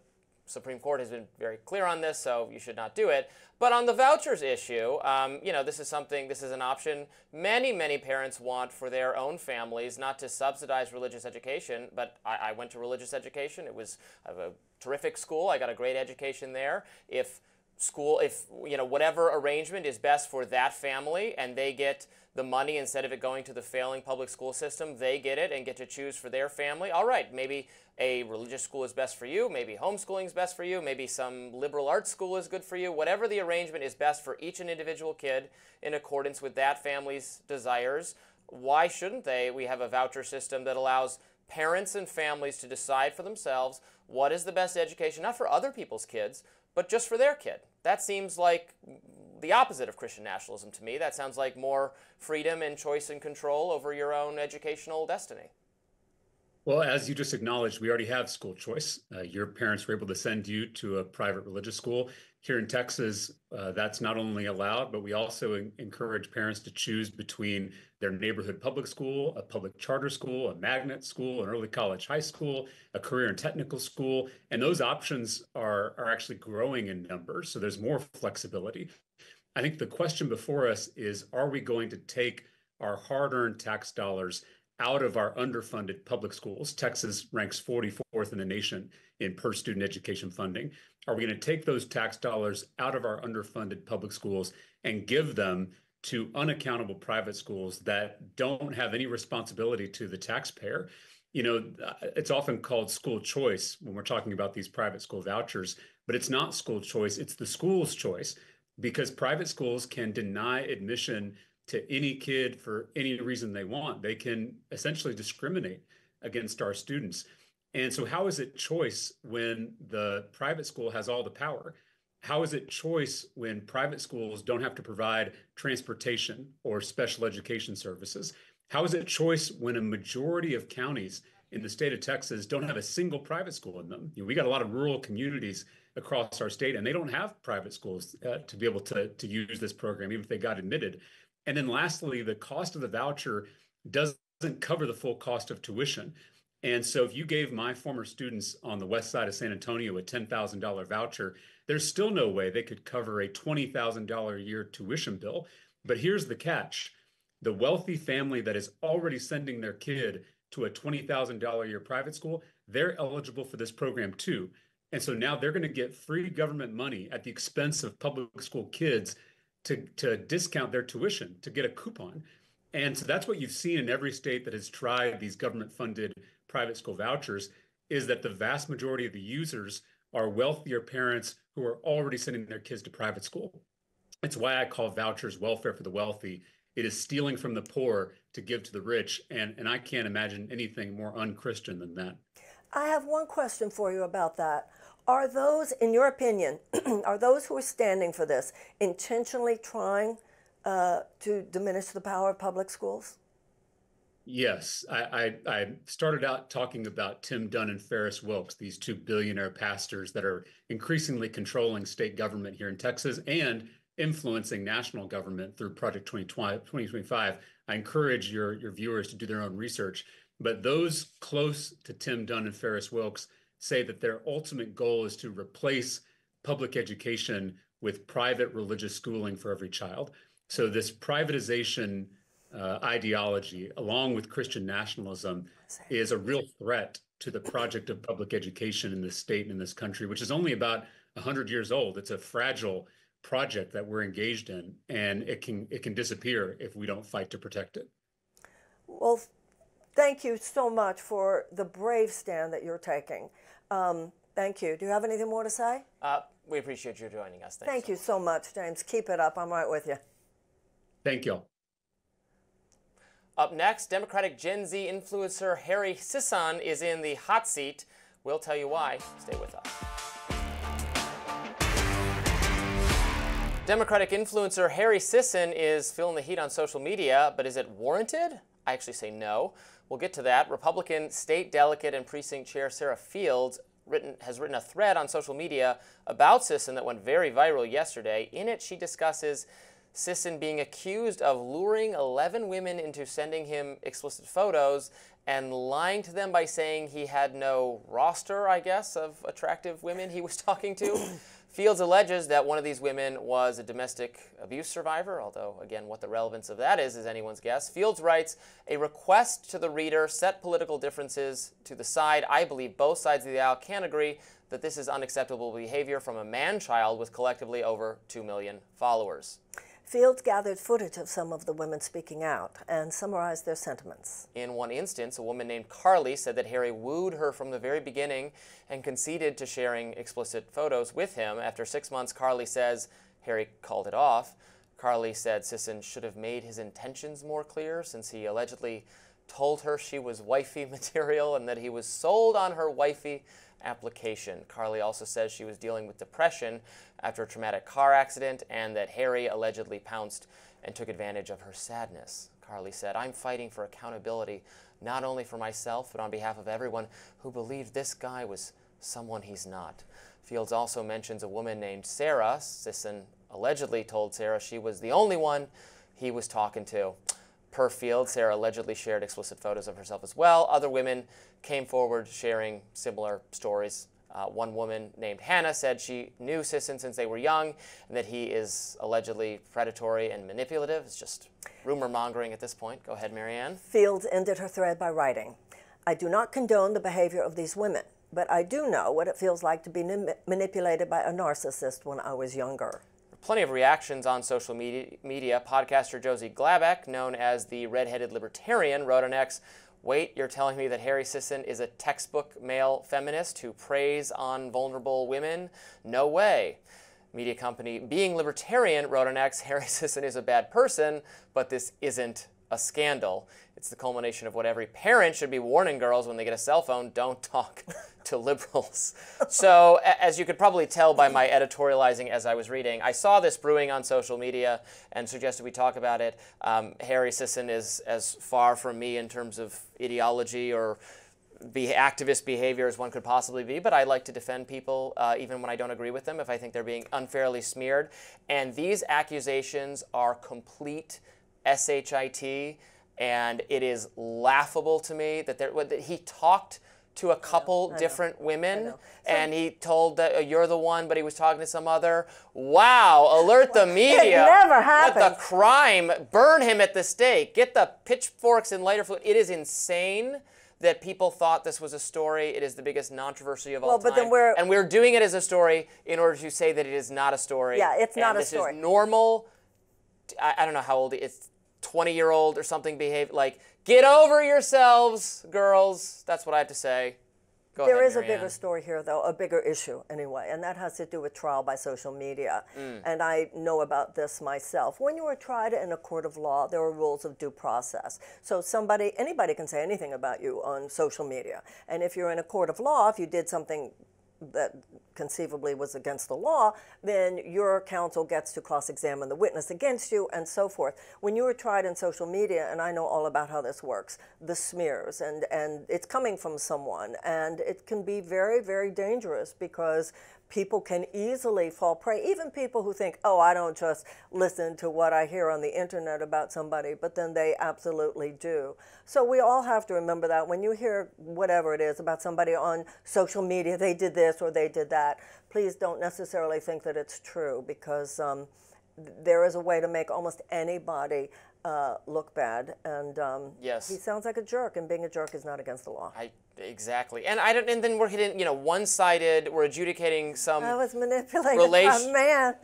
Supreme Court has been very clear on this, so you should not do it. But on the vouchers issue, this is an option many parents want for their own families, not to subsidize religious education. But I went to religious education. It was a terrific school. I got a great education there. If whatever arrangement is best for that family and they get the money instead of it going to the failing public school system, they get it and get to choose for their family. All right, maybe a religious school is best for you, maybe homeschooling is best for you, maybe some liberal arts school is good for you. Whatever the arrangement is best for each and individual kid in accordance with that family's desires, why shouldn't we have a voucher system that allows parents and families to decide for themselves what is the best education, not for other people's kids, but just for their kid? That seems like the opposite of Christian nationalism to me. That sounds like more freedom and choice and control over your own educational destiny. Well, as you just acknowledged, we already have school choice. Your parents were able to send you to a private religious school. Here in Texas, that's not only allowed, but we also encourage parents to choose between their neighborhood public school, a public charter school, a magnet school, an early college high school, a career and technical school. And those options are actually growing in numbers. So there's more flexibility. I think the question before us is, are we going to take our hard-earned tax dollars out of our underfunded public schools? Texas ranks 44th in the nation in per student education funding. Are we going to take those tax dollars out of our underfunded public schools and give them to unaccountable private schools that don't have any responsibility to the taxpayer? It's often called school choice when we're talking about these private school vouchers, but it's not school choice, it's the school's choice, because private schools can deny admission to any kid for any reason they want. They can essentially discriminate against our students. And so how is it choice when the private school has all the power? How is it choice when private schools don't have to provide transportation or special education services? How is it choice when a majority of counties in the state of Texas don't have a single private school in them? We got a lot of rural communities across our state, and they don't have private schools to be able to use this program, even if they got admitted. And then lastly, the cost of the voucher doesn't cover the full cost of tuition. And so if you gave my former students on the west side of San Antonio a $10,000 voucher, there's still no way they could cover a $20,000 a year tuition bill. But here's the catch. The wealthy family that is already sending their kid to a $20,000 a year private school, they're eligible for this program too. And so now they're going to get free government money at the expense of public school kids to discount their tuition, to get a coupon. And so that's what you've seen in every state that has tried these government-funded private school vouchers, is that the vast majority of the users are wealthier parents who are already sending their kids to private school. It's why I call vouchers welfare for the wealthy. It is stealing from the poor to give to the rich, and I can't imagine anything more unchristian than that. I have one question for you about that. Are those, in your opinion, are those who are standing for this intentionally trying to diminish the power of public schools? Yes. I started out talking about Tim Dunn and Ferris Wilks, these two billionaire pastors that are increasingly controlling state government here in Texas and influencing national government through Project 2025. I encourage your viewers to do their own research. But those close to Tim Dunn and Ferris Wilks say that their ultimate goal is to replace public education with private religious schooling for every child. So this privatization ideology, along with Christian nationalism, is a real threat to the project of public education in this state and in this country, which is only about 100 years old. It's a fragile project that we're engaged in, and it can disappear if we don't fight to protect it. Well, thank you so much for the brave stand that you're taking. Thank you. Do you have anything more to say? We appreciate you joining us. Thank you so much, James. Keep it up. I'm right with you. Thank you. Up next, Democratic Gen Z influencer Harry Sisson is in the hot seat. We'll tell you why. Stay with us. Democratic influencer Harry Sisson is feeling the heat on social media, but is it warranted? I actually say no. We'll get to that. Republican State Delegate and Precinct Chair Sarah Fields has written a thread on social media about Sisson that went very viral yesterday. In it, she discusses Sisson being accused of luring 11 women into sending him explicit photos and lying to them by saying he had no roster, I guess, of attractive women he was talking to. Fields alleges that one of these women was a domestic abuse survivor, although, again, what the relevance of that is anyone's guess. Fields writes, a request to the reader, set political differences to the side. I believe both sides of the aisle can agree that this is unacceptable behavior from a man-child with collectively over 2 million followers. Fields gathered footage of some of the women speaking out and summarized their sentiments. In one instance, a woman named Carly said that Harry wooed her from the very beginning and conceded to sharing explicit photos with him. After 6 months, Carly says Harry called it off. Carly said Sisson should have made his intentions more clear since he allegedly told her she was wifey material and that he was sold on her wifey application. Carly also says she was dealing with depression after a traumatic car accident and that Harry allegedly pounced and took advantage of her sadness. Carly said, I'm fighting for accountability, not only for myself, but on behalf of everyone who believed this guy was someone he's not. Fields also mentions a woman named Sarah. Sisson allegedly told Sarah she was the only one he was talking to. Per Fields, Sarah allegedly shared explicit photos of herself as well. Other women came forward sharing similar stories. One woman named Hannah said she knew Sisson since they were young and that he is allegedly predatory and manipulative. It's just rumor mongering at this point. Go ahead, Marianne. Fields ended her thread by writing, I do not condone the behavior of these women, but I do know what it feels like to be manipulated by a narcissist when I was younger. Plenty of reactions on social media. Podcaster Josie Glabeck, known as the redheaded libertarian, wrote on X, wait, you're telling me that Harry Sisson is a textbook male feminist who preys on vulnerable women? No way. Media company Being Libertarian wrote on X, Harry Sisson is a bad person, but this isn't a scandal. It's the culmination of what every parent should be warning girls when they get a cell phone, don't talk to liberals. So, as you could probably tell by my editorializing as I was reading, I saw this brewing on social media and suggested we talk about it. Harry Sisson is as far from me in terms of ideology or activist behavior as one could possibly be, but I like to defend people even when I don't agree with them if I think they're being unfairly smeared. And these accusations are complete SHIT, and it is laughable to me that he talked to a couple different women, and he told that you're the one, but he was talking to some other. Wow, alert the media. It never happened. Let the crime, burn him at the stake, get the pitchforks and lighter fluid. It is insane that people thought this was a story. It is the biggest controversy of all time. Then we're doing it as a story in order to say that it is not a story. Yeah, it's not a story. This is normal. I don't know how old it's 20-year-old or something behave like, get over yourselves, girls. That's what I have to say. Go ahead, There is a Marianne. bigger story here, though, a bigger issue anyway, and that has to do with trial by social media. And I know about this myself. When you are tried in a court of law, there are rules of due process. So anybody can say anything about you on social media. And if you're in a court of law, if you did something that conceivably was against the law, then your counsel gets to cross-examine the witness against you and so forth. When you were tried in social media, and I know all about how this works, the smears, and it's coming from someone, and it can be very, very dangerous because people can easily fall prey, even people who think, oh, I don't just listen to what I hear on the internet about somebody, but then they absolutely do. So we all have to remember that when you hear whatever it is about somebody on social media, they did this or they did that, please don't necessarily think that it's true, because there is a way to make almost anybody look bad, and yes, he sounds like a jerk, and being a jerk is not against the law. Exactly, and and then we're hitting, one-sided. We're adjudicating some. I was manipulated by a man.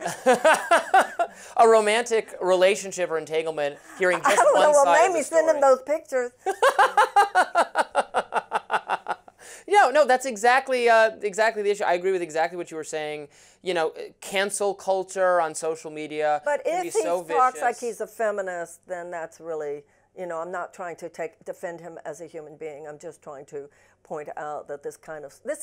A romantic relationship or entanglement. Hearing just I don't one know what side made me send him those pictures. No, that's exactly the issue. I agree with exactly what you were saying. Cancel culture on social media. But can if be he so talks vicious. like he's a feminist, then that's really, I'm not trying to defend him as a human being. I'm just trying to point out that this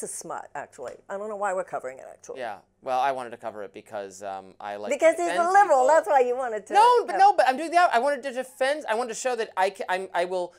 is smut, actually. I don't know why we're covering it, actually. Yeah. Well, I wanted to cover it because I like. Because he's a liberal. People. That's why you wanted to. No, but I'm doing that. I wanted to defend. I wanted to show that I will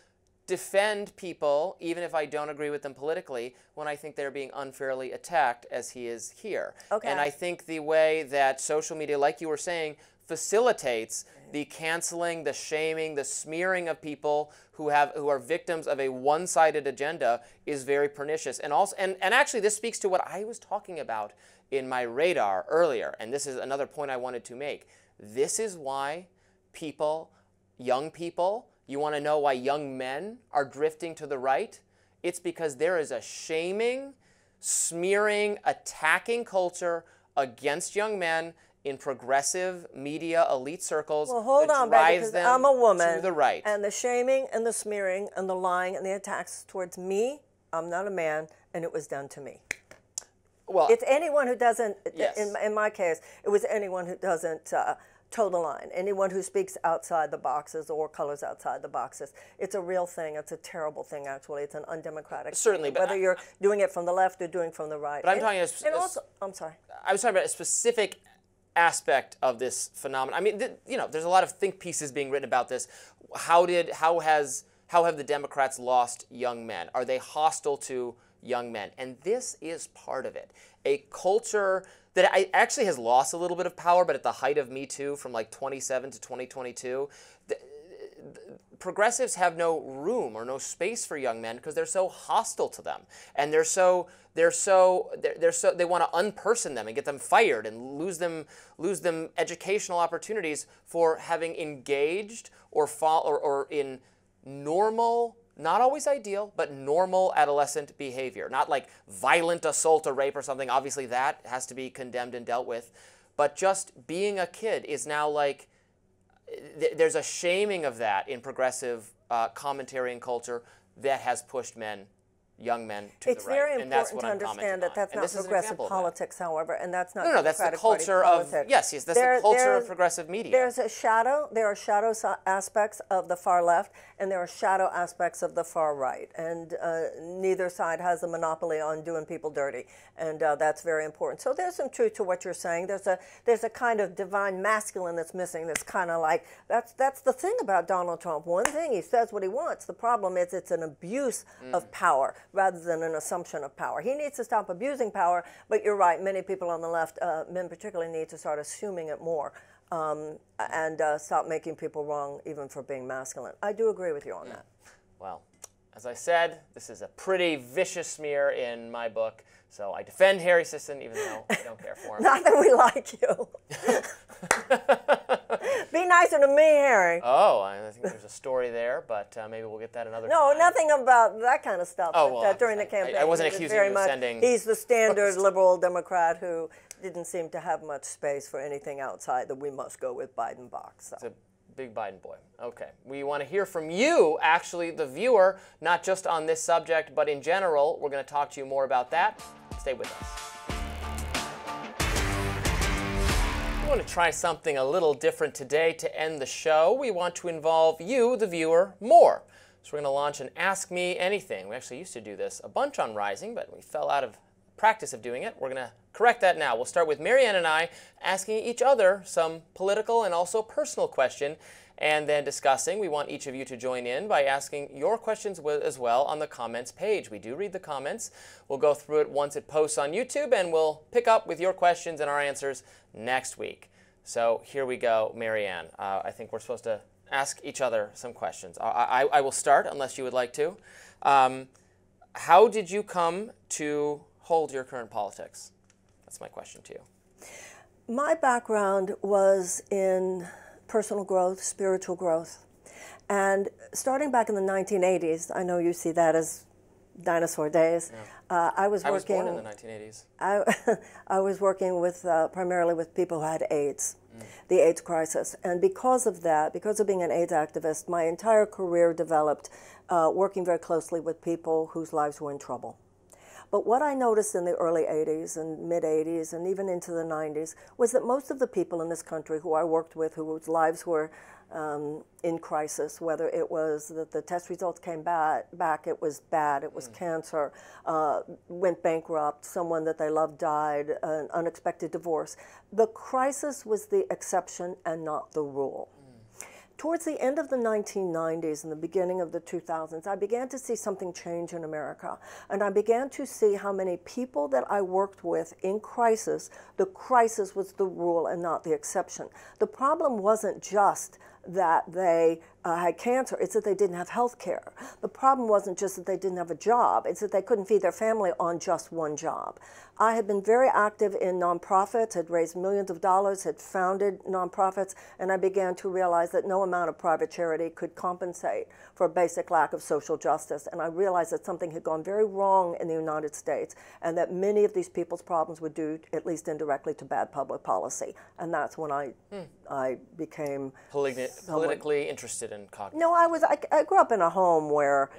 defend people, even if I don't agree with them politically, when I think they're being unfairly attacked, as he is here. Okay. And I think the way that social media, like you were saying, facilitates the canceling, the shaming, the smearing of people who are victims of a one-sided agenda is very pernicious. And also, and actually, this speaks to what I was talking about in my radar earlier. And this is another point I wanted to make. This is why people, young people, you want to know why young men are drifting to the right? It's because there is a shaming, smearing, attacking culture against young men in progressive media elite circles. Well, hold on, baby, because I'm a woman. To the right. And the shaming and the smearing and the lying and the attacks towards me, I'm not a man, and it was done to me. Well, it's anyone who doesn't, yes. in my case, it was anyone who doesn't toe the line, anyone who speaks outside the boxes or colors outside the boxes. It's a real thing. It's a terrible thing, actually. It's an undemocratic Certainly, thing, but whether you're doing it from the left or doing it from the right. But I'm talking I'm sorry. I was talking about a specific aspect of this phenomenon. I mean, there's a lot of think pieces being written about this. How have the Democrats lost young men? Are they hostile to young men? And this is part of it. A culture that actually has lost a little bit of power, but at the height of Me Too, from like 2007 to 2022, progressives have no room or no space for young men because they're so hostile to them, and they want to unperson them and get them fired and lose them educational opportunities for having engaged or in normal, not always ideal, but normal adolescent behavior. Not like violent assault or rape or something. Obviously that has to be condemned and dealt with. But just being a kid is now like, there's a shaming of that in progressive commentary and culture that has pushed young men to the right. It's very and that's important what to understand that that's not progressive politics, however, and that's not No, that's the culture of, yes, that's the culture of progressive media. There are shadow aspects of the far left, and there are shadow aspects of the far right, and neither side has a monopoly on doing people dirty, and that's very important. So there's some truth to what you're saying. There's a kind of divine masculine that's missing. That's kind of like, that's the thing about Donald Trump. One thing, he says what he wants. The problem is it's an abuse of power rather than an assumption of power. He needs to stop abusing power, but you're right, many people on the left, men particularly, need to start assuming it more and stop making people wrong even for being masculine. I do agree with you on that. Well, as I said, this is a pretty vicious smear in my book, so I defend Harry Sisson even though I don't care for him. Not that we like you. Be nicer to me, Harry. Oh, I think there's a story there, but maybe we'll get that another time. No, nothing about that kind of stuff. Oh, well, during the campaign. I wasn't accusing you of sending... He's the standard liberal Democrat who didn't seem to have much space for anything outside the we must go with Biden box. So. It's a big Biden boy. Okay. We want to hear from you, actually, the viewer, not just on this subject, but in general. We're going to talk to you more about that. Stay with us. We want to try something a little different today to end the show. We want to involve you, the viewer, more. So we're going to launch an Ask Me Anything. We actually used to do this a bunch on Rising, but we fell out of practice of doing it. We're going to correct that now. We'll start with Marianne and I asking each other some political and also personal question, and then discussing. We want each of you to join in by asking your questions as well on the comments page. We do read the comments. We'll go through it once it posts on YouTube, and we'll pick up with your questions and our answers next week. So here we go, Marianne. I think we're supposed to ask each other some questions. I will start, unless you would like to. How did you come to hold your current politics? That's my question to you. My background was in personal growth, spiritual growth. And starting back in the 1980s, I know you see that as dinosaur days. Yeah. I was born in the 1980s. I was working with primarily with people who had AIDS, the AIDS crisis. And because of that, because of being an AIDS activist, my entire career developed working very closely with people whose lives were in trouble. But what I noticed in the early 80s and mid-80s and even into the 90s was that most of the people in this country who I worked with, whose lives were in crisis, whether it was that the test results came back, it was bad, it was cancer, went bankrupt, someone that they loved died, an unexpected divorce. The crisis was the exception and not the rule. Towards the end of the 1990s and the beginning of the 2000s, I began to see something change in America. And I began to see how many people that I worked with in crisis, the crisis was the rule and not the exception. The problem wasn't just that they had cancer, it's that they didn't have health care. The problem wasn't just that they didn't have a job, it's that they couldn't feed their family on just one job. I had been very active in nonprofits, had raised millions of dollars, had founded nonprofits, and I began to realize that no amount of private charity could compensate for a basic lack of social justice. And I realized that something had gone very wrong in the United States, and that many of these people's problems were due, at least indirectly, to bad public policy. And that's when I became politically interested in cognitive. No, I grew up in a home where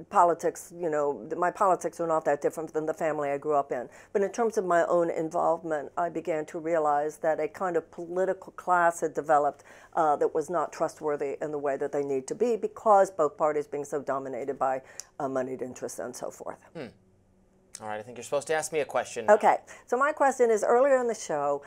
politics, you know, my politics were not that different than the family I grew up in. But in terms of my own involvement, I began to realize that a kind of political class had developed that was not trustworthy in the way that they need to be, because both parties being so dominated by moneyed interests and so forth. All right, I think you're supposed to ask me a question. Okay, so my question is, earlier in the show,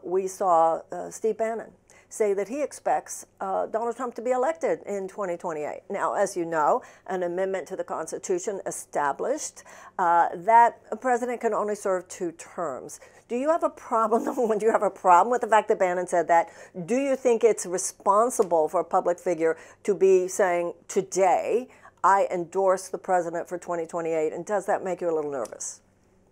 we saw Steve Bannon say that he expects Donald Trump to be elected in 2028. Now, as you know, an amendment to the Constitution established that a president can only serve 2 terms. Do you have a problem, do you have a problem with the fact that Bannon said that? Do you think it's responsible for a public figure to be saying today, I endorse the president for 2028, and does that make you a little nervous?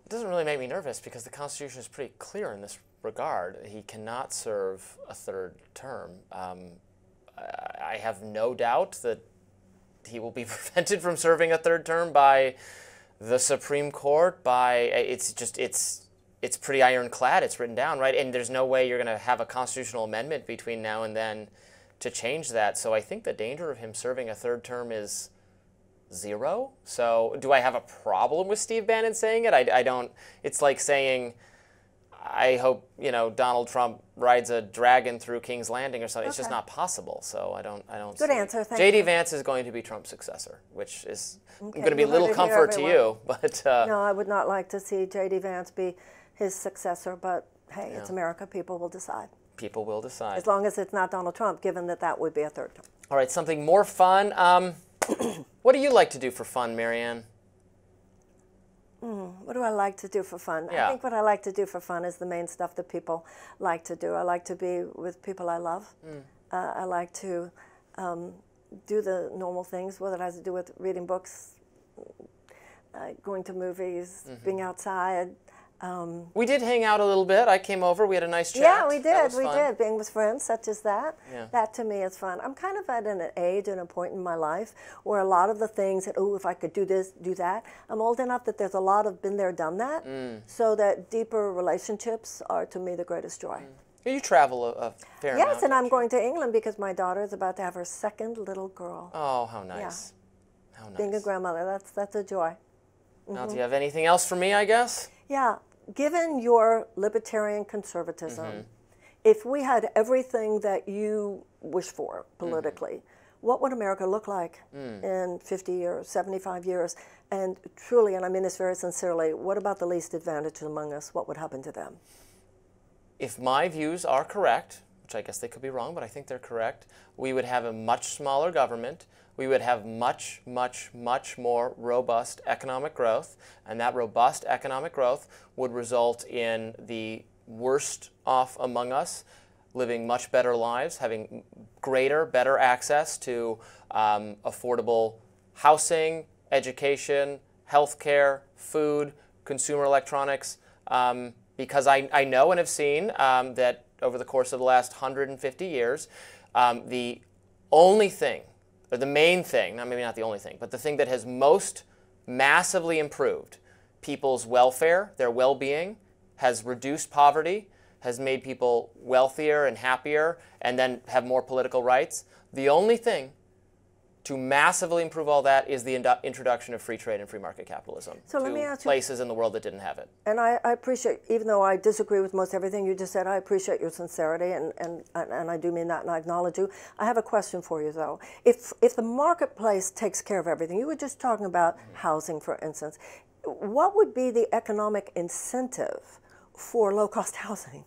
It doesn't really make me nervous because the Constitution is pretty clear in this regard. He cannot serve a 3rd term. I have no doubt that he will be prevented from serving a 3rd term by the Supreme Court. It's pretty ironclad. It's written down, right? And there's no way you're going to have a constitutional amendment between now and then to change that. So I think the danger of him serving a 3rd term is 0. So do I have a problem with Steve Bannon saying it? I don't. It's like saying, I hope, you know, Donald Trump rides a dragon through King's Landing or something. It's just not possible. So I don't. Good answer. Thank J.D. you. Vance is going to be Trump's successor, which is going to be a little comfort to you. But no, I would not like to see J.D. Vance be his successor. But hey, it's America. People will decide. People will decide. As long as it's not Donald Trump, given that that would be a 3rd term. All right, something more fun. What do you like to do for fun, Marianne? What do I like to do for fun? Yeah. I think what I like to do for fun is the main stuff that people like to do. I like to be with people I love. I like to do the normal things, whether it has to do with reading books, going to movies, being outside. We did hang out a little bit. I came over. We had a nice chat. Yeah, we did. We did. Being with friends such as that. Yeah. That to me is fun. I'm kind of at an age and a point in my life where a lot of the things that, oh, if I could do this, do that, I'm old enough that there's a lot of been there, done that. So that deeper relationships are to me the greatest joy. You travel a fair amount. Yes, and I'm going to England because my daughter is about to have her 2nd little girl. Oh, how nice. Yeah. How nice. Being a grandmother, that's a joy. Now, do you have anything else for me, I guess? Yeah. Given your libertarian conservatism, if we had everything that you wish for politically, what would America look like in 50 years, 75 years? And truly, and I mean this very sincerely, what about the least advantaged among us? What would happen to them? If my views are correct, which I guess they could be wrong, but I think they're correct, we would have a much smaller government. We would have much, much, much more robust economic growth, and that robust economic growth would result in the worst off among us living much better lives, having greater, better access to affordable housing, education, healthcare, food, consumer electronics, because I know and have seen that over the course of the last 150 years, the only thing, or the main thing, maybe not the only thing, but the thing that has most massively improved people's welfare, their well-being, has reduced poverty, has made people wealthier and happier, and then have more political rights. The only thing to massively improve all that is the introduction of free trade and free market capitalism to places in the world that didn't have it. And I appreciate, even though I disagree with most everything you just said, I appreciate your sincerity, and I do mean that, and I acknowledge you. I have a question for you, though. If the marketplace takes care of everything, you were just talking about housing, for instance, what would be the economic incentive for low-cost housing?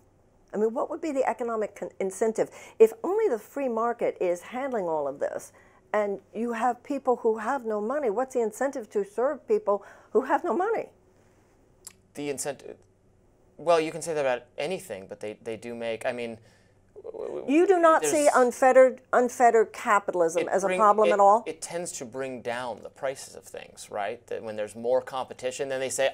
I mean, what would be the economic incentive if only the free market is handling all of this and you have people who have no money? What's the incentive to serve people who have no money? The incentive, well, you can say that about anything, but they do make, I mean, you do not see unfettered capitalism as a problem at all? It tends to bring down the prices of things, right? That when there's more competition, then they say,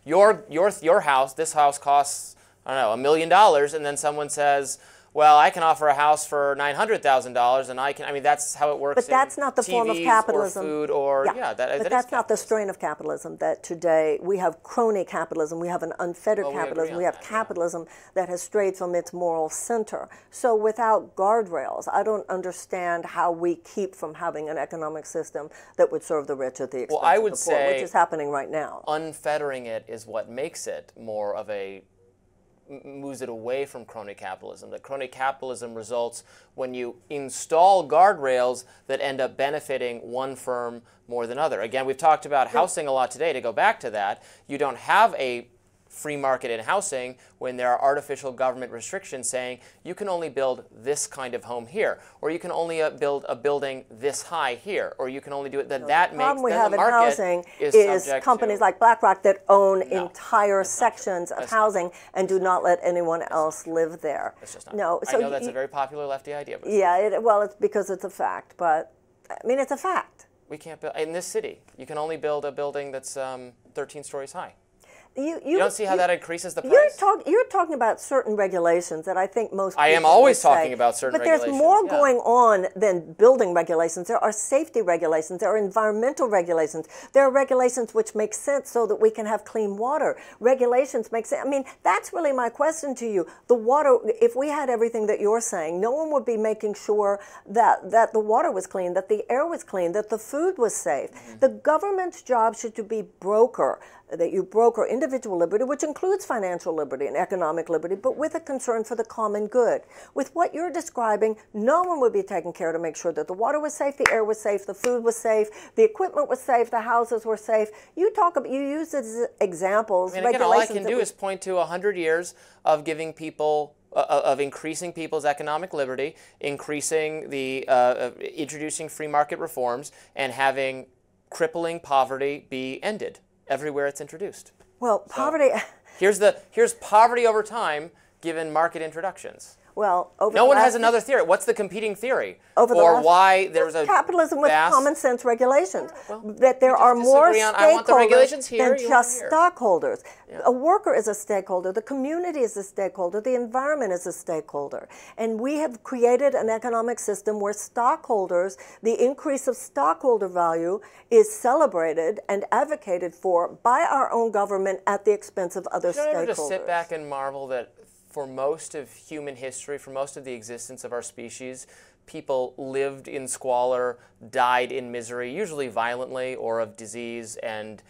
your house, this house costs, I don't know, $1 million, and then someone says, well, I can offer a house for $900,000, and I mean, that's how it works. But that's not the form of capitalism. Or food, or but that's not the strain of capitalism. That today we have crony capitalism, we have an unfettered capitalism, we have capitalism that has strayed from its moral center. So without guardrails, I don't understand how we keep from having an economic system that would serve the rich at the expense I would of the poor, which is happening right now. Unfettering it is what makes it more of moves it away from crony capitalism. That crony capitalism results when you install guardrails that end up benefiting one firm more than other. Again, we've talked about housing a lot today. To go back to that, you don't have a free market in housing when there are artificial government restrictions saying you can only build this kind of home here, or you can only build a building this high here, or you can only do it. That makes the problem we have in housing is companies like BlackRock that own entire sections of housing and do not let anyone else live there. It's just not I know that's a very popular lefty idea. But well, it's because it's a fact, but I mean, it's a fact. We can't build in this city. You can only build a building that's 13 stories high. You don't see how that increases the price? You're talking about certain regulations that I think most people I am always talking about certain regulations. But there's more going on than building regulations. There are safety regulations. There are environmental regulations. There are regulations which make sense so that we can have clean water. Regulations make sense. I mean, that's really my question to you. The water, if we had everything that you're saying, no one would be making sure that the water was clean, that the air was clean, that the food was safe. The government's job should to be broker, that you broker individual liberty, which includes financial liberty and economic liberty, but with a concern for the common good. With what you're describing, no one would be taking care to make sure that the water was safe, the air was safe, the food was safe, the equipment was safe, the houses were safe. You use as examples. I mean, again, all I can do is point to 100 years of giving people of increasing people's economic liberty, increasing introducing free market reforms, and having crippling poverty be ended everywhere it's introduced. Well, poverty. Here's poverty over time given market introductions. Well, no one has another theory. What's the competing theory? Why there's a capitalism with common sense regulations. That there are more stakeholders than just stockholders. Yeah. A worker is a stakeholder. The community is a stakeholder. The environment is a stakeholder. And we have created an economic system where stockholders, the increase of stockholder value is celebrated and advocated for by our own government at the expense of other stakeholders. Should I just sit back and marvel that for most of human history, for most of the existence of our species, people lived in squalor, died in misery, usually violently or of disease, and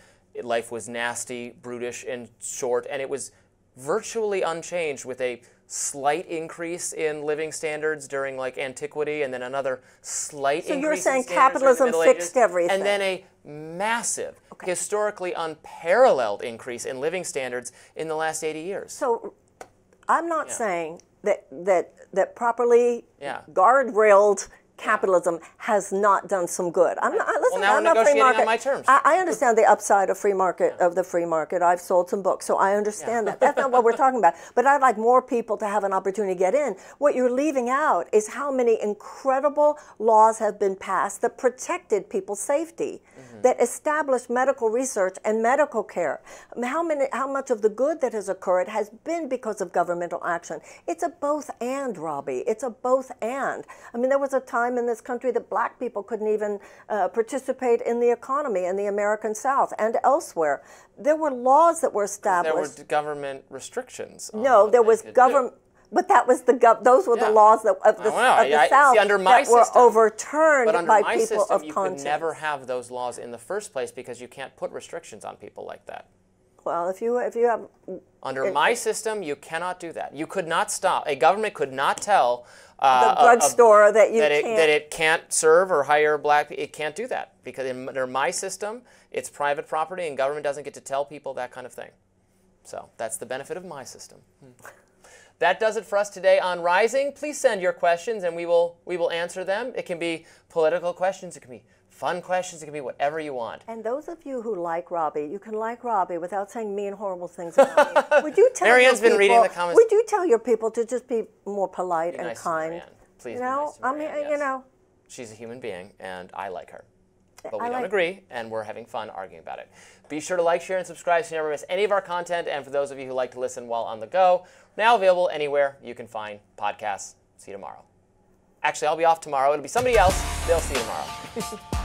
life was nasty, brutish, and short, and it was virtually unchanged with a slight increase in living standards during like antiquity, and then another slight increase in standards. So you're saying capitalism fixed everything. And then a massive, historically unparalleled increase in living standards in the last 80 years. So I'm not saying that properly guardrailed capitalism has not done some good. I'm not. Listen, well, now I'm we're not free market. On my terms. I understand the upside of free market of the free market. I've sold some books, so I understand that. That's not what we're talking about. But I'd like more people to have an opportunity to get in. What you're leaving out is how many incredible laws have been passed that protected people's safety, that established medical research and medical care. How much of the good that has occurred has been because of governmental action. It's a both and, Robbie. It's a both and. I mean, there was a time in this country that black people couldn't even participate in the economy in the American South and elsewhere. There were laws that were established. There were government restrictions. No, there was government. But that was those were the laws of the South that were overturned by people of conscience. You could never have those laws in the first place because you can't put restrictions on people like that. Well, if you have under my system, you cannot do that. You could not stop. A government could not tell the drugstore that it can't serve or hire black people. It can't do that because under my system, it's private property, and government doesn't get to tell people that kind of thing. So that's the benefit of my system. That does it for us today on Rising. Please send your questions and we will answer them. It can be political questions, it can be fun questions, it can be whatever you want. And those of you who like Robbie, you can like Robbie without saying mean, horrible things about me. Would you tell Marianne's your been people, reading the comments. Would you tell your people to just be more polite and nice to kind? Marianne. Please you be know, nice to Marianne, I mean, you know. She's a human being, and I like her. But we I don't like- agree, and we're having fun arguing about it. Be sure to like, share, and subscribe so you never miss any of our content. And for those of you who like to listen while on the go, we're now available anywhere you can find podcasts. See you tomorrow. Actually, I'll be off tomorrow. It'll be somebody else. They'll see you tomorrow.